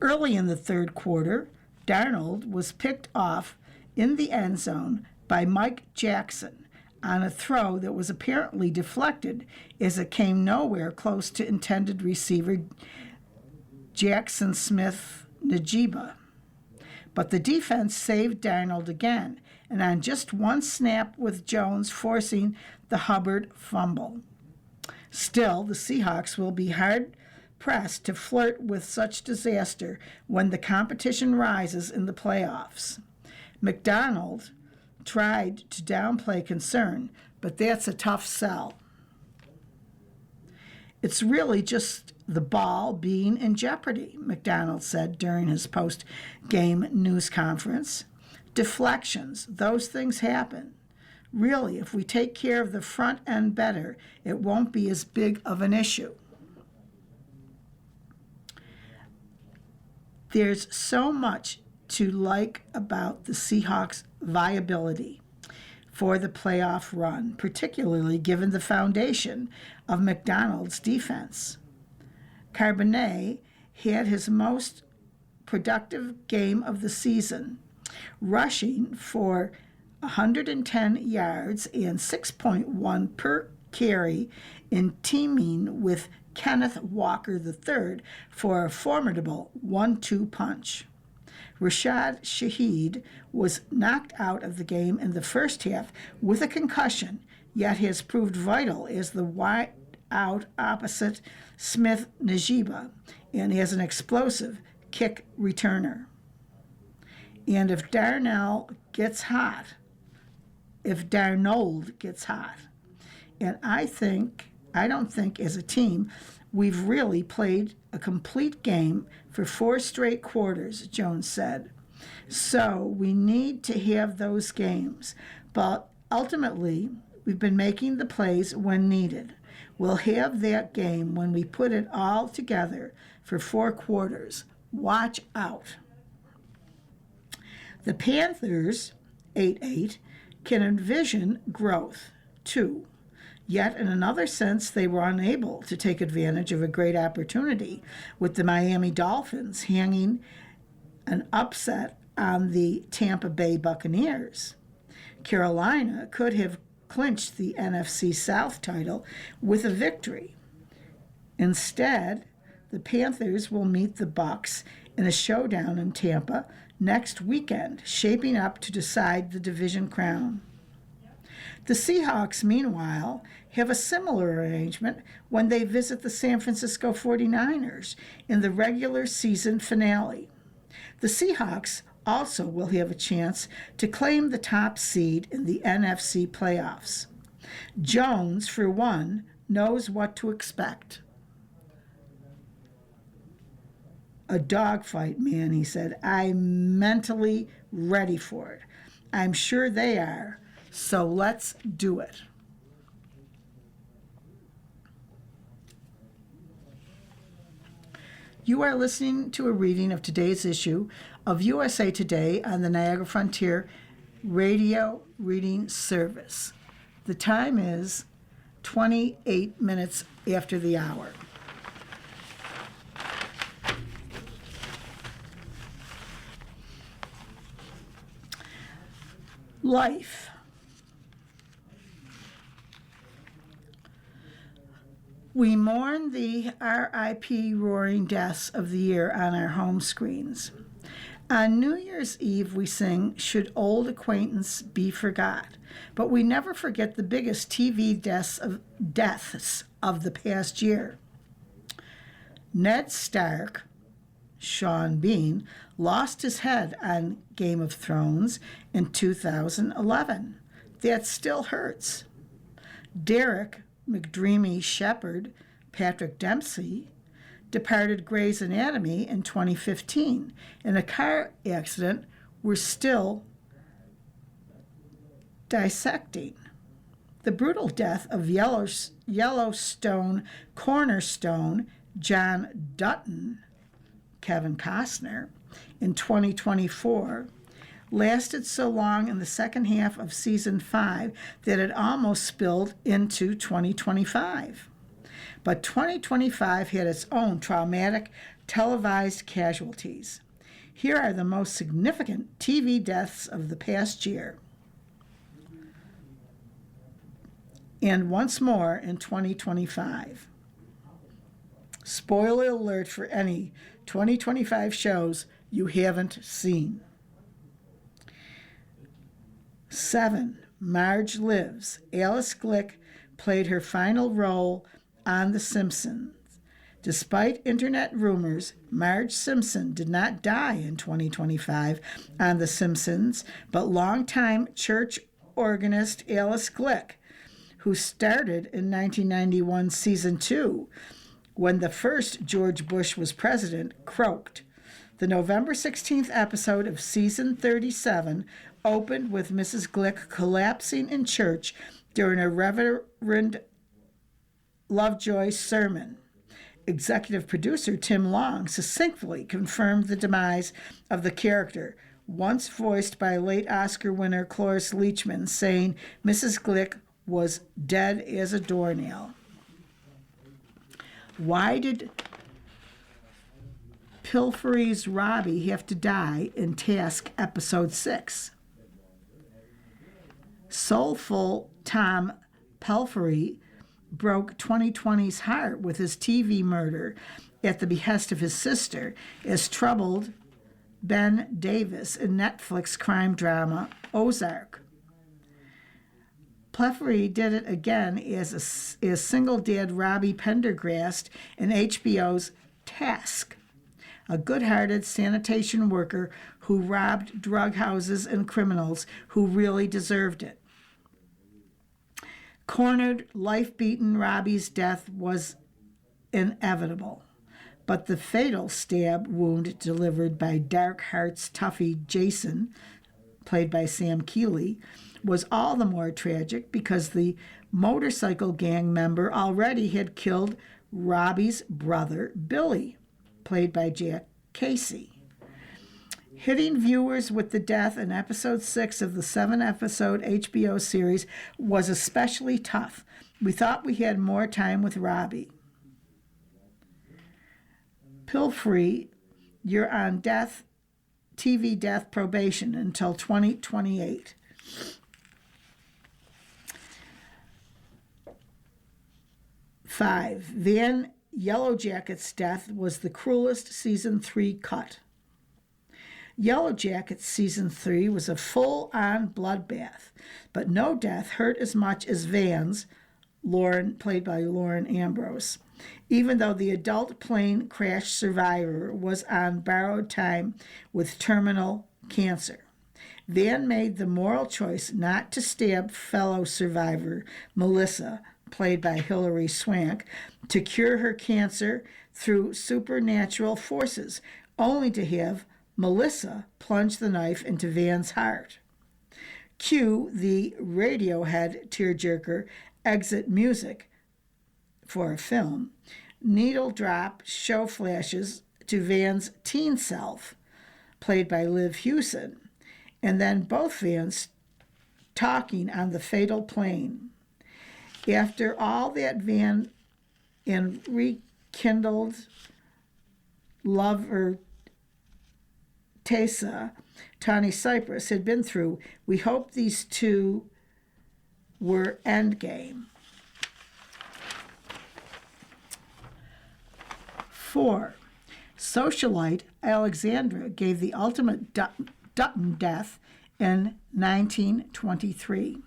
Early in the third quarter, Darnold was picked off in the end zone by Mike Jackson on a throw that was apparently deflected as it came nowhere close to intended receiver Jackson Smith-Njigba. But the defense saved Darnold again, and on just one snap with Jones forcing the Hubbard fumble. Still, the Seahawks will be hard-pressed to flirt with such disaster when the competition rises in the playoffs. McDonald tried to downplay concern, but that's a tough sell. It's really just the ball being in jeopardy, McDonald said during his post-game news conference. Deflections, those things happen. Really, if we take care of the front end better, it won't be as big of an issue. There's so much to like about the Seahawks' viability for the playoff run, particularly given the foundation of McDonald's defense. Carbonet had his most productive game of the season, rushing for 110 yards and 6.1 per carry, in teaming with Kenneth Walker III for a formidable 1-2 punch. Rashad Shaheed was knocked out of the game in the first half with a concussion, yet has proved vital as the wide out opposite Smith Najiba and as an explosive kick returner. And if Darnold gets hot, and I don't think as a team we've really played a complete game for 4 straight quarters, Jones said. So we need to have those games. But ultimately, we've been making the plays when needed. We'll have that game when we put it all together for 4 quarters. Watch out. The Panthers, 8-8, can envision growth, too. Yet, in another sense, they were unable to take advantage of a great opportunity, with the Miami Dolphins hanging an upset on the Tampa Bay Buccaneers. Carolina could have clinched the NFC South title with a victory. Instead, the Panthers will meet the Bucs in a showdown in Tampa next weekend, shaping up to decide the division crown. The Seahawks, meanwhile, have a similar arrangement when they visit the San Francisco 49ers in the regular season finale. The Seahawks also will have a chance to claim the top seed in the NFC playoffs. Jones, for one, knows what to expect. A dogfight, man, he said. I'm mentally ready for it. I'm sure they are. So let's do it. You are listening to a reading of today's issue of USA Today on the Niagara Frontier Radio Reading Service. The time is 28 minutes after the hour. Life. We mourn the R.I.P. roaring deaths of the year on our home screens. On New Year's Eve, we sing, "Should Old Acquaintance Be Forgot?" But we never forget the biggest TV deaths of the past year. Ned Stark, Sean Bean, lost his head on Game of Thrones in 2011. That still hurts. Derek McDreamy Shepherd, Patrick Dempsey, departed Grey's Anatomy in 2015 in a car accident we're still dissecting. The brutal death of Yellowstone cornerstone John Dutton, Kevin Costner, in 2024 lasted so long in the second half of season 5 that it almost spilled into 2025. But 2025 had its own traumatic televised casualties. Here are the most significant TV deaths of the past year. And once more in 2025. Spoiler alert for any 2025 shows you haven't seen. 7. Marge Lives. Alice Glick played her final role on The Simpsons. Despite internet rumors, Marge Simpson did not die in 2025 on The Simpsons, but longtime church organist Alice Glick, who started in 1991 season 2, when the first George Bush was president, croaked. The November 16th episode of season 37 opened with Mrs. Glick collapsing in church during a Reverend Lovejoy sermon. executive producer Tim Long succinctly confirmed the demise of the character, once voiced by late Oscar winner Cloris Leachman, saying Mrs. Glick was dead as a doornail. Why did Pilfery's Robbie have to die in Task Episode 6? Soulful Tom Pelphrey broke 2020's heart with his TV murder at the behest of his sister, as troubled Ben Davis in Netflix crime drama Ozark. Pelphrey did it again as single dad Robbie Pendergrast in HBO's Task, a good-hearted sanitation worker who robbed drug houses and criminals who really deserved it. Cornered, life-beaten Robbie's death was inevitable, but the fatal stab wound delivered by Dark Heart's toughie Jason, played by Sam Keeley, was all the more tragic because the motorcycle gang member already had killed Robbie's brother, Billy, played by Jack Casey. Hitting viewers with the death in episode 6 of the 7-episode HBO series was especially tough. We thought we had more time with Robbie. Pelphrey, you're on TV death probation until 2028. Five, Van Yellowjacket's death was the cruelest season 3 cut. Yellowjackets season 3 was a full-on bloodbath, but no death hurt as much as Van's, played by Lauren Ambrose, even though the adult plane crash survivor was on borrowed time with terminal cancer. Van made the moral choice not to stab fellow survivor Melissa, played by Hilary Swank, to cure her cancer through supernatural forces, only to have Melissa plunged the knife into Van's heart. Cue the Radiohead tearjerker exit music for a film. Needle drop show flashes to Van's teen self, played by Liv Hewson, and then both Vans talking on the fatal plane. After all that Van and rekindled lover Tessa, Tawny Cypress, had been through, we hope these two were endgame. 4. Socialite Alexandra gave the ultimate Dutton death in 1923.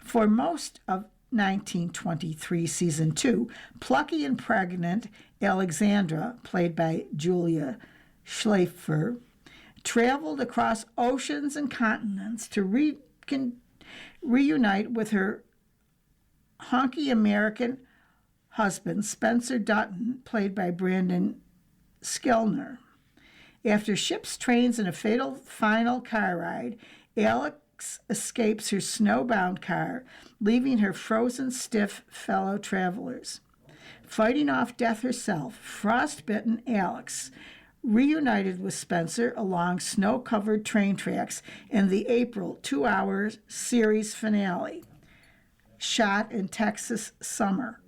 For most of 1923 season 2, plucky and pregnant Alexandra, played by Julia Schleifer, traveled across oceans and continents to reunite with her honky American husband, Spencer Dutton, played by Brandon Skellner. After ships, trains, and a fatal final car ride, Alex escapes her snowbound car, leaving her frozen stiff fellow travelers. Fighting off death herself, frostbitten Alex reunited with Spencer along snow-covered train tracks in the April 2-hour series finale, shot in Texas summer.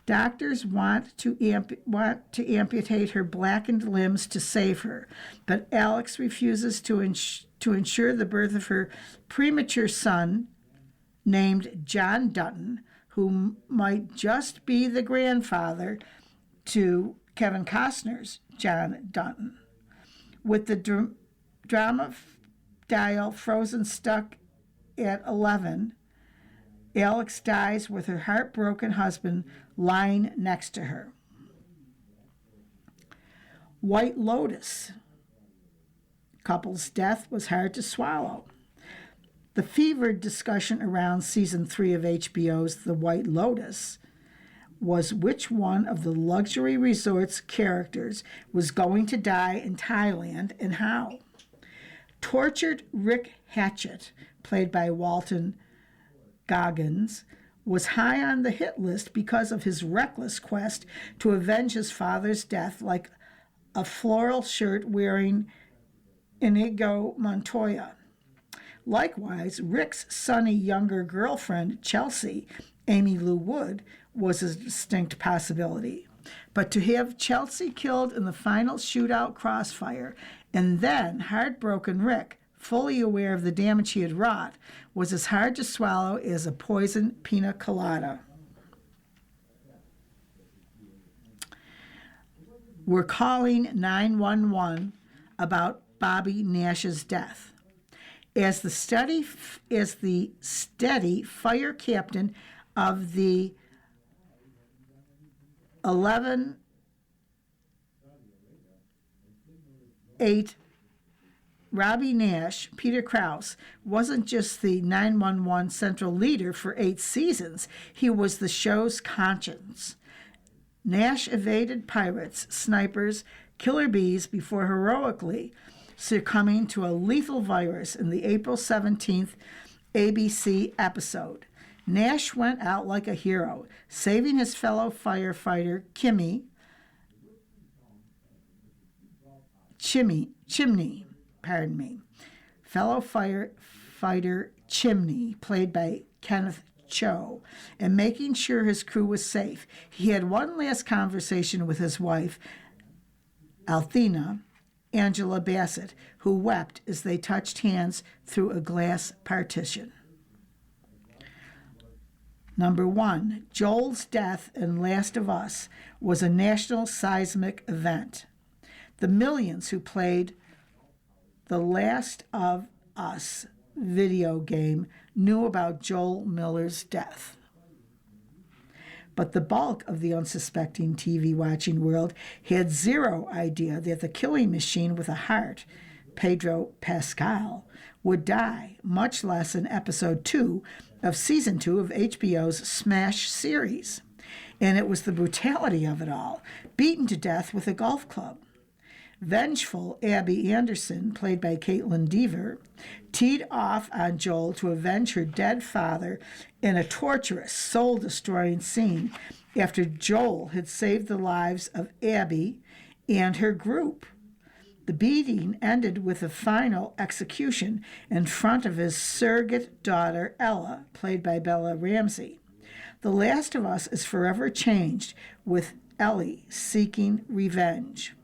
Doctors want to amputate her blackened limbs to save her, but Alex refuses to ensure the birth of her premature son, named John Dutton, who might just be the grandfather to Kevin Costner's John Dutton. With the drama dial frozen stuck at 11, Alex dies with her heartbroken husband lying next to her. White Lotus. Couple's death was hard to swallow. The fevered discussion around season 3 of HBO's The White Lotus was which one of the luxury resort's characters was going to die in Thailand and how. Tortured Rick Hatchett, played by Walton Goggins, was high on the hit list because of his reckless quest to avenge his father's death, like a floral shirt wearing Inigo Montoya. Likewise, Rick's sunny younger girlfriend, Chelsea, Amy Lou Wood, was a distinct possibility. But to have Chelsea killed in the final shootout crossfire, and then heartbroken Rick, fully aware of the damage he had wrought, was as hard to swallow as a poisoned pina colada. We're calling 911 about Bobby Nash's death. As the steady fire captain of the 11-8 Robbie Nash, Peter Krause, wasn't just the 911 central leader for 8 seasons. He was the show's conscience. Nash evaded pirates, snipers, killer bees before heroically succumbing to a lethal virus in the April 17th ABC episode. Nash went out like a hero, saving his fellow firefighter Chimney, fellow firefighter Chimney, played by Kenneth Cho, and making sure his crew was safe. He had one last conversation with his wife, Althea, Angela Bassett, who wept as they touched hands through a glass partition. Number 1, Joel's death in Last of Us was a national seismic event. The millions who played the Last of Us video game knew about Joel Miller's death. But the bulk of the unsuspecting TV-watching world had zero idea that the killing machine with a heart, Pedro Pascal, would die, much less in episode 2 of season 2 of HBO's Smash series. And it was the brutality of it all, beaten to death with a golf club. Vengeful Abby Anderson, played by Caitlin Dever, teed off on Joel to avenge her dead father in a torturous, soul-destroying scene after Joel had saved the lives of Abby and her group. The beating ended with a final execution in front of his surrogate daughter, Ella, played by Bella Ramsey. The Last of Us is forever changed, with Ellie seeking revenge.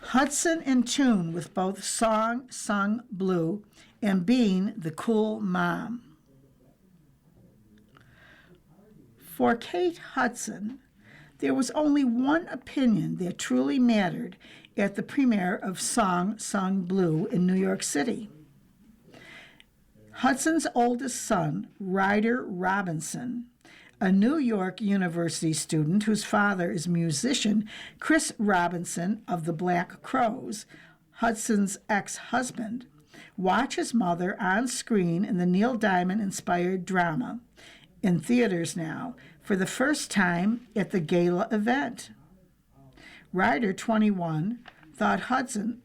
Hudson in tune with both song sung blue and being the cool mom. For Kate Hudson, there was only one opinion that truly mattered at the premiere of Song Sung Blue in New York City. Hudson's oldest son, Ryder Robinson, a New York University student whose father is musician Chris Robinson of the Black Crowes, Hudson's ex-husband, watch his mother on screen in the Neil Diamond-inspired drama, in theaters now, for the first time at the gala event. Ryder, 21, thought Hudson,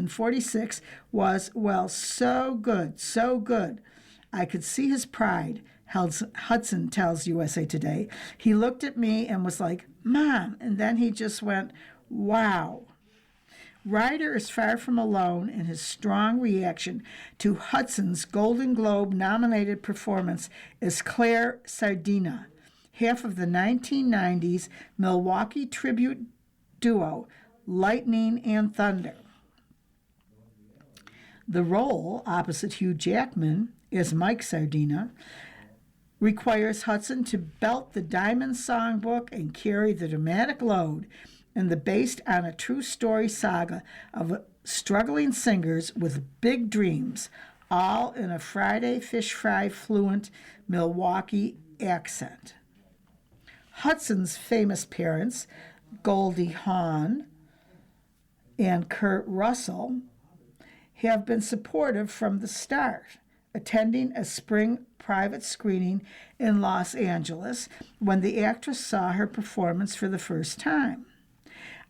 46, was, well, so good. I could see his pride, Hudson tells USA Today. He looked at me and was like, Mom, and then he just went, wow. Ryder is far from alone in his strong reaction to Hudson's Golden Globe-nominated performance as Claire Sardina, half of the 1990s Milwaukee tribute duo Lightning and Thunder. The role, opposite Hugh Jackman as Mike Sardina, requires Hudson to belt the Diamond songbook and carry the dramatic load in the based on a true story saga of struggling singers with big dreams, all in a Friday fish fry fluent Milwaukee accent. Hudson's famous parents, Goldie Hawn and Kurt Russell, have been supportive from the start, attending a spring private screening in Los Angeles when the actress saw her performance for the first time.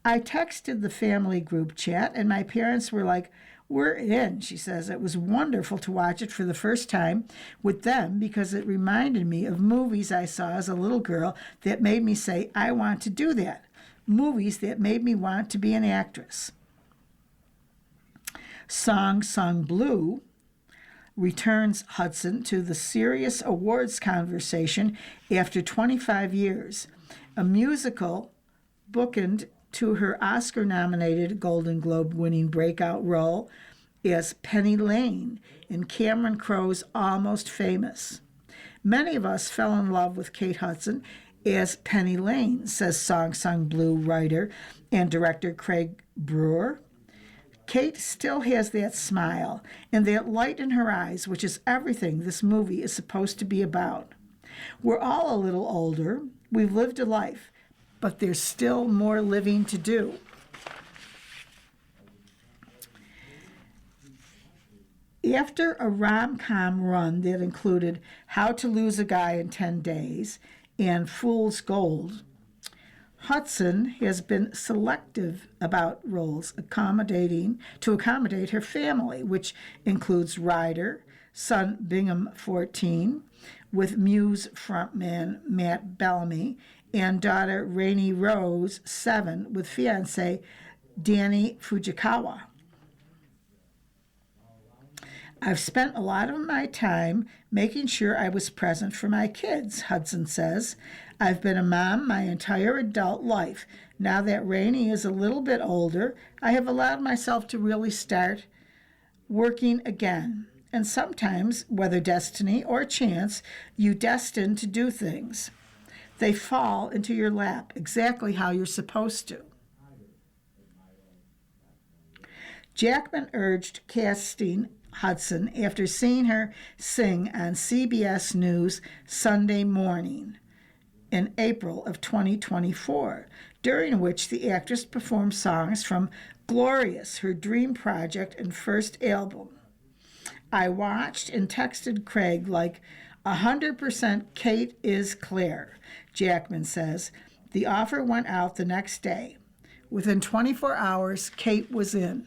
I texted the family group chat, and my parents were like, "We're in," she says. It was wonderful to watch it for the first time with them because it reminded me of movies I saw as a little girl that made me say, "I want to do that." Movies that made me want to be an actress. Song Sung Blue returns Hudson to the serious awards conversation after 25 years. A musical bookend to her Oscar-nominated Golden Globe-winning breakout role as Penny Lane in Cameron Crowe's Almost Famous. Many of us fell in love with Kate Hudson as Penny Lane, says Song Sung Blue writer and director Craig Brewer. Kate still has that smile and that light in her eyes, which is everything this movie is supposed to be about. We're all a little older. We've lived a life, but there's still more living to do. After a rom-com run that included How to Lose a Guy in 10 Days and Fool's Gold, Hudson has been selective about roles to accommodate her family, which includes Ryder, son Bingham 14, with Muse frontman Matt Bellamy, and daughter Rainey Rose 7, with fiancé Danny Fujikawa. I've spent a lot of my time making sure I was present for my kids, Hudson says. I've been a mom my entire adult life. Now that Rainey is a little bit older, I have allowed myself to really start working again. And sometimes, whether destiny or chance, you destine to do things. They fall into your lap exactly how you're supposed to. Jackman urged casting Hudson after seeing her sing on CBS News Sunday Morning in April of 2024, during which the actress performed songs from Glorious, her dream project and first album. I watched and texted Craig like 100% Kate is Claire, Jackman says. The offer went out the next day. Within 24 hours, Kate was in.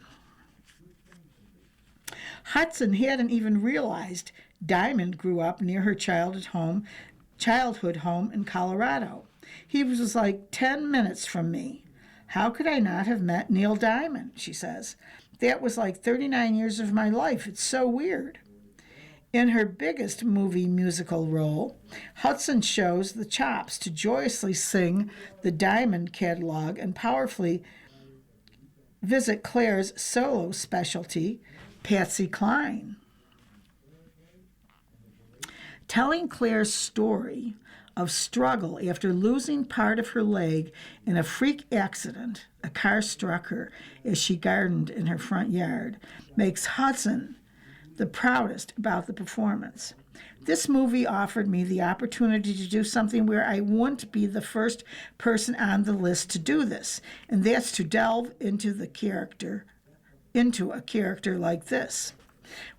Hudson hadn't even realized Diamond grew up near her childhood home in Colorado. He was like 10 minutes from me. How could I not have met Neil Diamond, she says. That was like 39 years of my life. It's so weird. In her biggest movie musical role, Hudson shows the chops to joyously sing the Diamond catalog and powerfully visit Claire's solo specialty, Patsy Cline. Telling Claire's story of struggle after losing part of her leg in a freak accident, a car struck her as she gardened in her front yard, makes Hudson the proudest about the performance. This movie offered me the opportunity to do something where I wouldn't be the first person on the list to do this, and that's to delve into a character like this.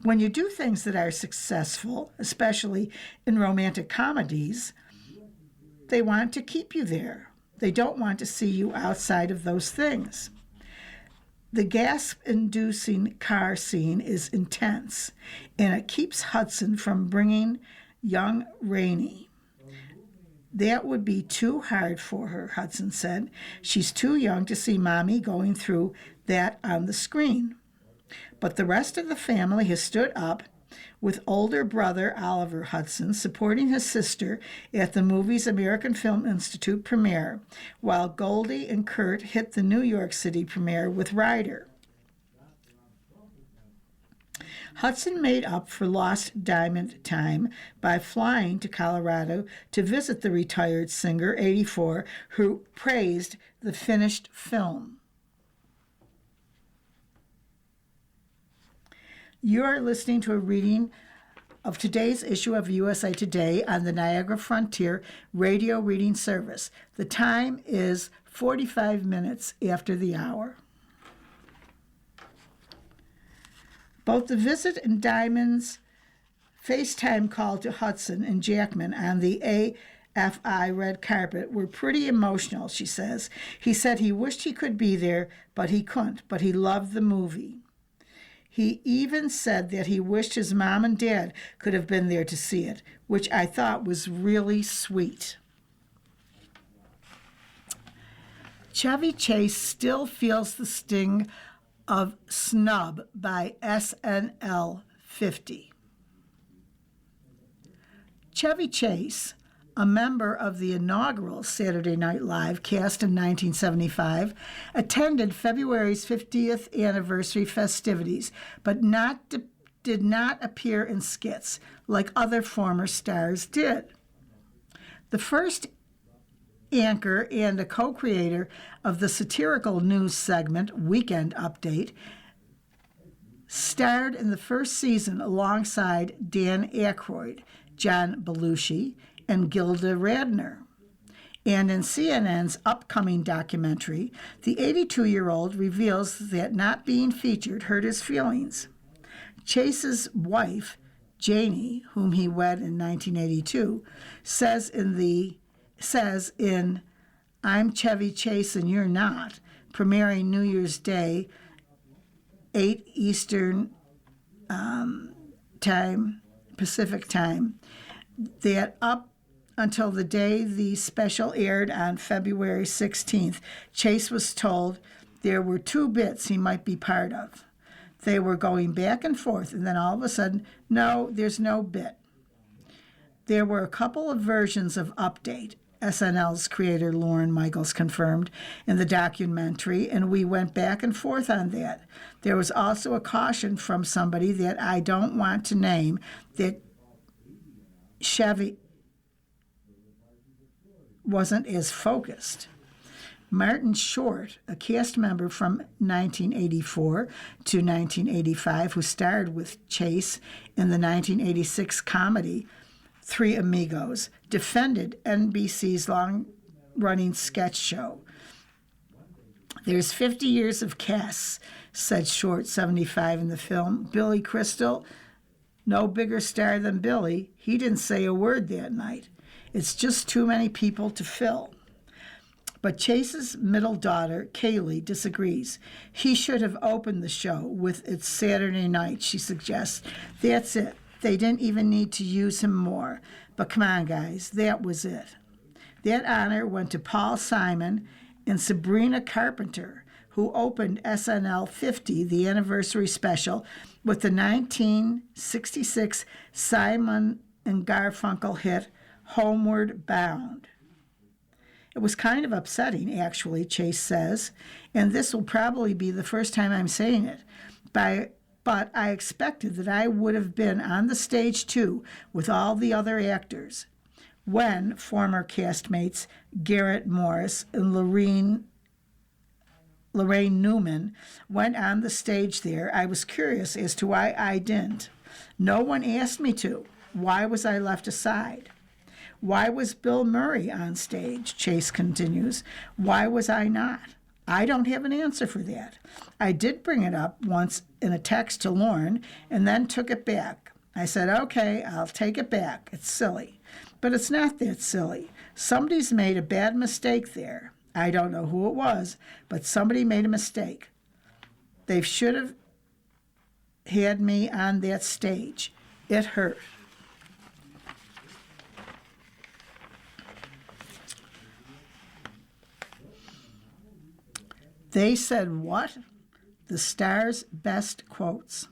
When you do things that are successful, especially in romantic comedies, they want to keep you there. They don't want to see you outside of those things. The gasp-inducing car scene is intense, and it keeps Hudson from bringing young Rainey. That would be too hard for her, Hudson said. She's too young to see Mommy going through that on the screen. But the rest of the family has stood up, with older brother Oliver Hudson supporting his sister at the movie's American Film Institute premiere, while Goldie and Kurt hit the New York City premiere with Ryder. Hudson made up for lost Diamond time by flying to Colorado to visit the retired singer, 84, who praised the finished film. You are listening to a reading of today's issue of USA Today on the Niagara Frontier Radio Reading Service. The time is 45 minutes after the hour. Both the visit and Diamond's FaceTime call to Hudson and Jackman on the FI red carpet were pretty emotional, she says. He said he wished he could be there, but he couldn't, but he loved the movie. He even said that he wished his mom and dad could have been there to see it, which I thought was really sweet. Chevy Chase still feels the sting of snub by SNL 50. Chevy Chase, a member of the inaugural Saturday Night Live cast in 1975, attended February's 50th anniversary festivities, but did not appear in skits like other former stars did. The first anchor and a co-creator of the satirical news segment Weekend Update, starred in the first season alongside Dan Aykroyd, John Belushi, and Gilda Radner. And in CNN's upcoming documentary, the 82-year-old reveals that not being featured hurt his feelings. Chase's wife, Janie, whom he wed in 1982, says in I'm Chevy Chase and You're Not, premiering New Year's Day, 8 Eastern time, Pacific time, that up until the day the special aired on February 16th, Chase was told there were 2 bits he might be part of. They were going back and forth, and then all of a sudden, no, there's no bit. There were a couple of versions of Update, SNL's creator Lorne Michaels confirmed in the documentary, and we went back and forth on that. There was also a caution from somebody that I don't want to name that Chevy wasn't as focused. Martin Short, a cast member from 1984 to 1985 who starred with Chase in the 1986 comedy Three Amigos, defended NBC's long-running sketch show. There's 50 years of casts, said Short, 75, in the film. Billy Crystal, no bigger star than Billy. He didn't say a word that night. It's just too many people to fill. But Chase's middle daughter, Kaylee, disagrees. He should have opened the show with It's Saturday Night, she suggests. That's it. They didn't even need to use him more. But come on, guys, that was it. That honor went to Paul Simon and Sabrina Carpenter, who opened SNL 50, the anniversary special, with the 1966 Simon and Garfunkel hit Homeward Bound. It was kind of upsetting, actually, Chase says, and this will probably be the first time I'm saying it, but I expected that I would have been on the stage too with all the other actors. When former castmates Garrett Morris and Lorraine Newman went on the stage there, I was curious as to why I didn't. No one asked me to. Why was I left aside? Why was Bill Murray on stage? Chase continues. Why was I not? I don't have an answer for that. I did bring it up once in a text to Lorne and then took it back. I said, okay, I'll take it back. It's silly. But it's not that silly. Somebody's made a bad mistake there. I don't know who it was, but somebody made a mistake. They should have had me on that stage. It hurt. They said what? The star's best quotes.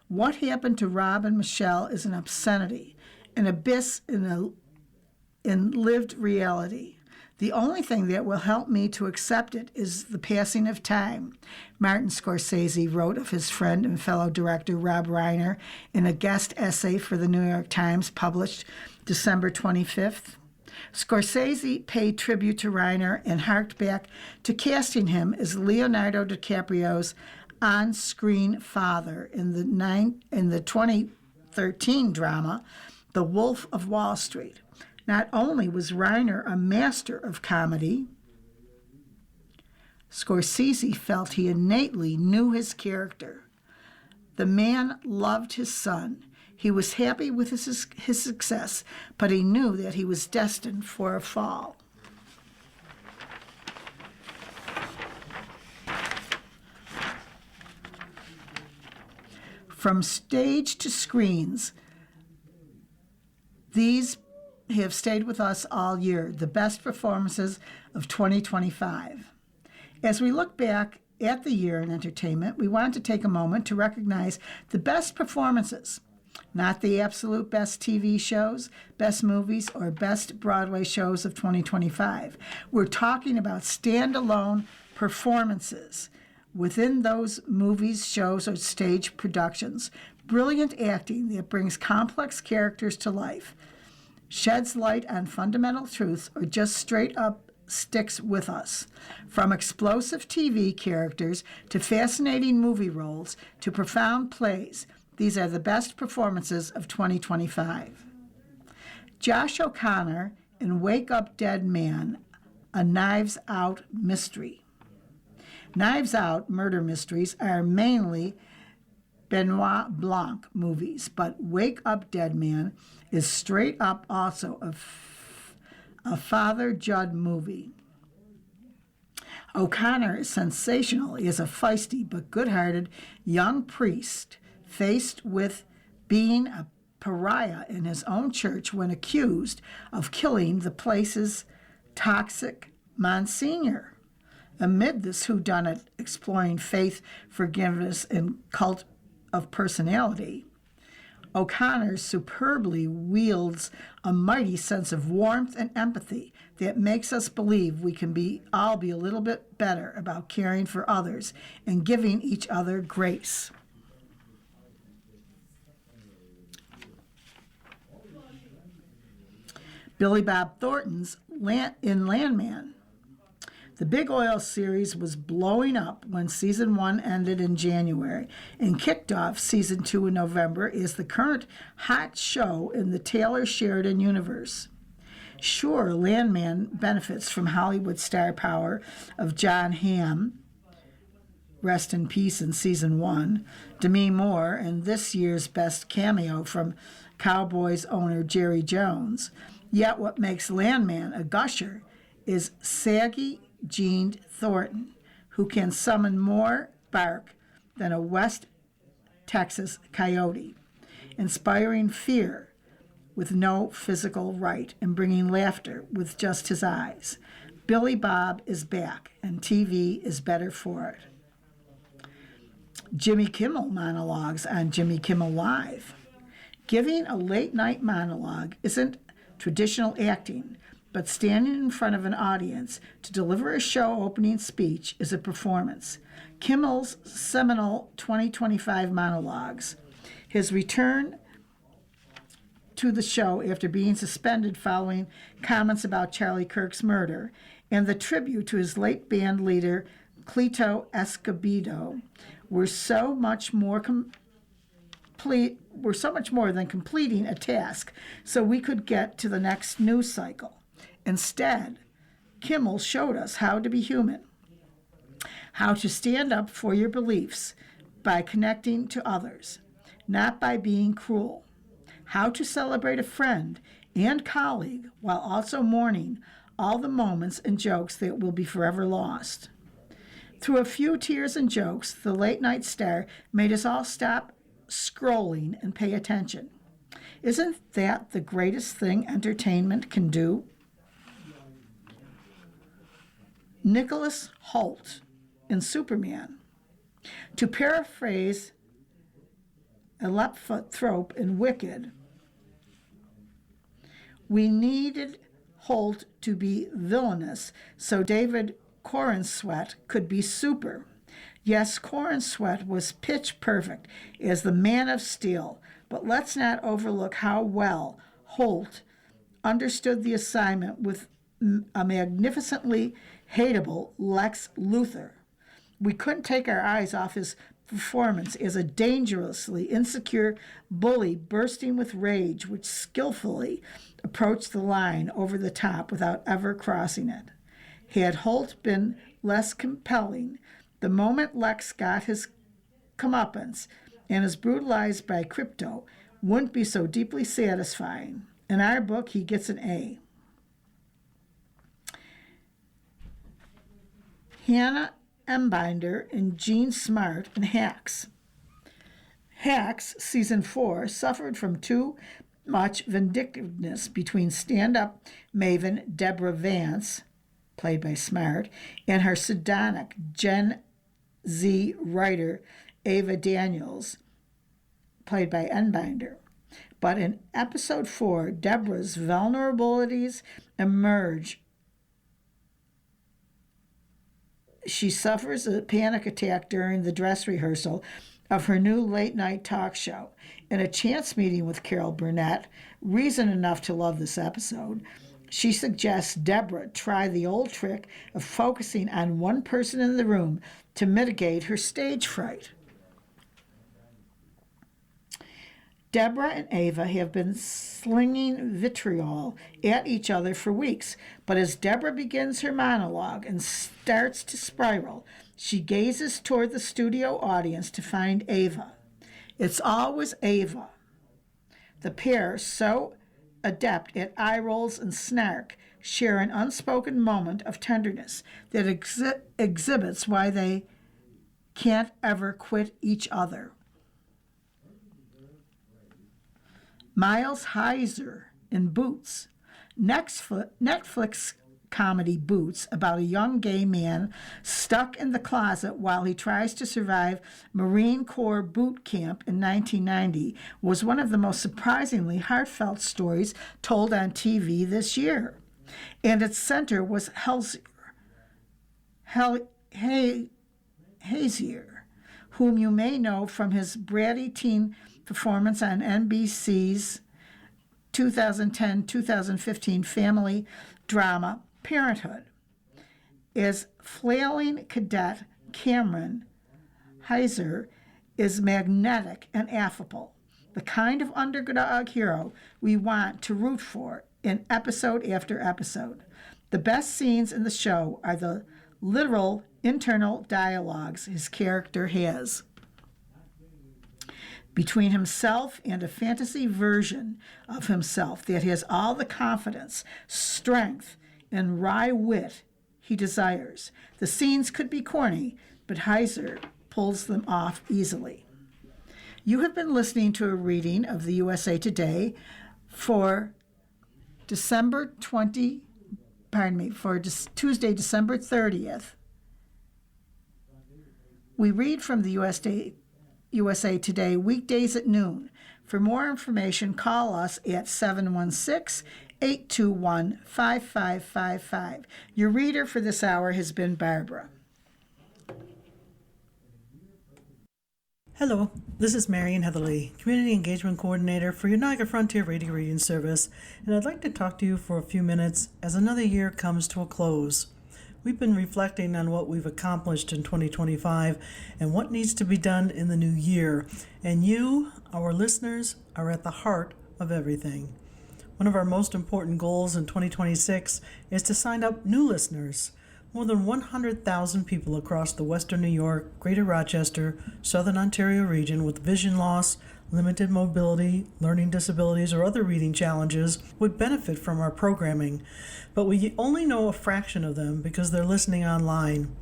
What happened to Rob and Michelle is an obscenity, an abyss in lived reality. The only thing that will help me to accept it is the passing of time, Martin Scorsese wrote of his friend and fellow director Rob Reiner in a guest essay for the New York Times published December 25th. Scorsese paid tribute to Reiner and harked back to casting him as Leonardo DiCaprio's on-screen father in the 2013 drama The Wolf of Wall Street. Not only was Reiner a master of comedy, Scorsese felt he innately knew his character. The man loved his son. He was happy with his success, but he knew that he was destined for a fall. From stage to screens, these have stayed with us all year, the best performances of 2025. As we look back at the year in entertainment, we want to take a moment to recognize the best performances, not the absolute best TV shows, best movies, or best Broadway shows of 2025. We're talking about standalone performances within those movies, shows, or stage productions. Brilliant acting that brings complex characters to life, sheds light on fundamental truths, or just straight up sticks with us. From explosive TV characters to fascinating movie roles to profound plays, these are the best performances of 2025. Josh O'Connor in Wake Up Dead Man, a Knives Out mystery. Knives Out murder mysteries are mainly Benoit Blanc movies, but Wake Up Dead Man is straight up also a Father Judd movie. O'Connor is sensational. He is a feisty but good-hearted young priest faced with being a pariah in his own church when accused of killing the place's toxic Monsignor. Amid this whodunit exploring faith, forgiveness, and cult of personality, O'Connor superbly wields a mighty sense of warmth and empathy that makes us believe we can all be a little bit better about caring for others and giving each other grace. Billy Bob Thornton's in Landman. The Big Oil series was blowing up when season 1 ended in January and kicked off season 2 in November is the current hot show in the Taylor Sheridan universe. Sure, Landman benefits from Hollywood star power of John Hamm, rest in peace in season 1, Demi Moore, and this year's best cameo from Cowboys owner Jerry Jones. Yet what makes Landman a gusher is saggy Gene Thornton, who can summon more bark than a West Texas coyote, inspiring fear with no physical right and bringing laughter with just his eyes. Billy Bob is back, and TV is better for it. Jimmy Kimmel monologues on Jimmy Kimmel Live. Giving a late-night monologue isn't traditional acting, but standing in front of an audience to deliver a show opening speech is a performance. Kimmel's seminal 2025 monologues, his return to the show after being suspended following comments about Charlie Kirk's murder, and the tribute to his late band leader, Cleto Escobedo, were so much more than completing a task so we could get to the next news cycle. Instead, Kimmel showed us how to be human, how to stand up for your beliefs by connecting to others, not by being cruel, how to celebrate a friend and colleague while also mourning all the moments and jokes that will be forever lost. Through a few tears and jokes, the late-night star made us all stop scrolling and pay attention. Isn't that the greatest thing entertainment can do? Nicholas Hoult in Superman. To paraphrase Elephanthrope in Wicked, we needed Hoult to be villainous so David Corenswet could be super. Yes, Corenswet was pitch perfect as the Man of Steel, but let's not overlook how well Hoult understood the assignment with a magnificently hateable Lex Luthor. We couldn't take our eyes off his performance as a dangerously insecure bully bursting with rage, which skillfully approached the line over the top without ever crossing it. Had Hoult been less compelling, the moment Lex got his comeuppance and is brutalized by Krypto, wouldn't be so deeply satisfying. In our book, he gets an A. Hannah Embinder and Jean Smart in Hacks. Hacks, season 4, suffered from too much vindictiveness between stand-up maven Deborah Vance, played by Smart, and her sardonic Gen Z writer Ava Daniels, played by Embinder. But in episode 4, Deborah's vulnerabilities emerge. She suffers a panic attack during the dress rehearsal of her new late-night talk show. In a chance meeting with Carol Burnett, reason enough to love this episode, she suggests Deborah try the old trick of focusing on one person in the room to mitigate her stage fright. Deborah and Ava have been slinging vitriol at each other for weeks, but as Deborah begins her monologue and starts to spiral, she gazes toward the studio audience to find Ava. It's always Ava. The pair, so adept at eye rolls and snark, share an unspoken moment of tenderness that exhibits why they can't ever quit each other. Miles Heiser in Boots. Netflix comedy Boots, about a young gay man stuck in the closet while he tries to survive Marine Corps boot camp in 1990, was one of the most surprisingly heartfelt stories told on TV this year. And its center was Hazier, whom you may know from his bratty teen performance on NBC's 2010-2015 family drama Parenthood. As flailing cadet Cameron Heiser is magnetic and affable, the kind of underdog hero we want to root for in episode after episode. The best scenes in the show are the literal internal dialogues his character has between himself and a fantasy version of himself that has all the confidence, strength, and wry wit he desires. The scenes could be corny, but Heiser pulls them off easily. You have been listening to a reading of the USA Today for Tuesday, December 30th. We read from the USA Today weekdays at noon. For more information, call us at 716-821-5555. Your reader for this hour has been Barbara. Hello, this is Marian Heatherly, Community Engagement Coordinator for your Niagara Frontier Radio Reading Service, and I'd like to talk to you for a few minutes as another year comes to a close. We've been reflecting on what we've accomplished in 2025 and what needs to be done in the new year, and you, our listeners, are at the heart of everything. One of our most important goals in 2026 is to sign up new listeners. More than 100,000 people across the Western New York, Greater Rochester, Southern Ontario region with vision loss, limited mobility, learning disabilities, or other reading challenges would benefit from our programming, but we only know a fraction of them because they're listening online.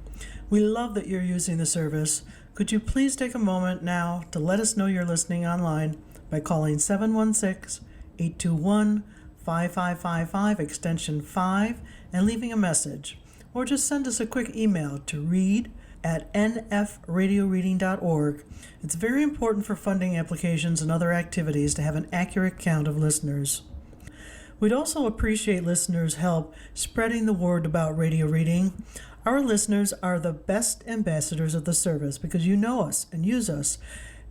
We love that you're using the service. Could you please take a moment now to let us know you're listening online by calling 716-821-5555 extension 5 and leaving a message, or just send us a quick email to read@nfradioreading.org. It's very important for funding applications and other activities to have an accurate count of listeners. We'd also appreciate listeners' help spreading the word about radio reading. Our listeners are the best ambassadors of the service because you know us and use us.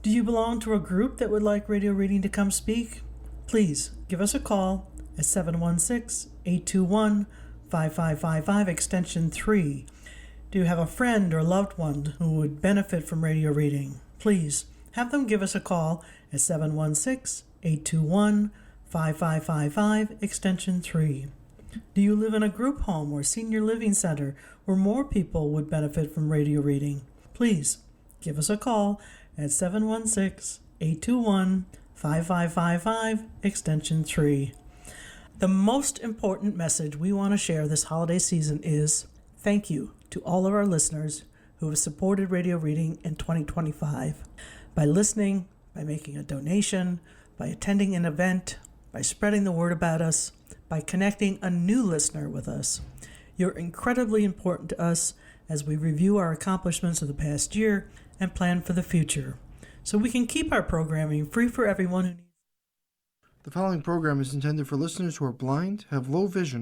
Do you belong to a group that would like radio reading to come speak? Please give us a call at 716-821-5555 extension 3. Do you have a friend or loved one who would benefit from radio reading? Please have them give us a call at 716-821-5555 extension 3. Do you live in a group home or senior living center where more people would benefit from radio reading? Please give us a call at 716-821-5555 5555 extension 3. The most important message we want to share this holiday season is thank you to all of our listeners who have supported Radio Reading in 2025 by listening, by making a donation, by attending an event, by spreading the word about us, by connecting a new listener with us. You're incredibly important to us as we review our accomplishments of the past year and plan for the future, so we can keep our programming free for everyone who needs. The following program is intended for listeners who are blind, have low vision,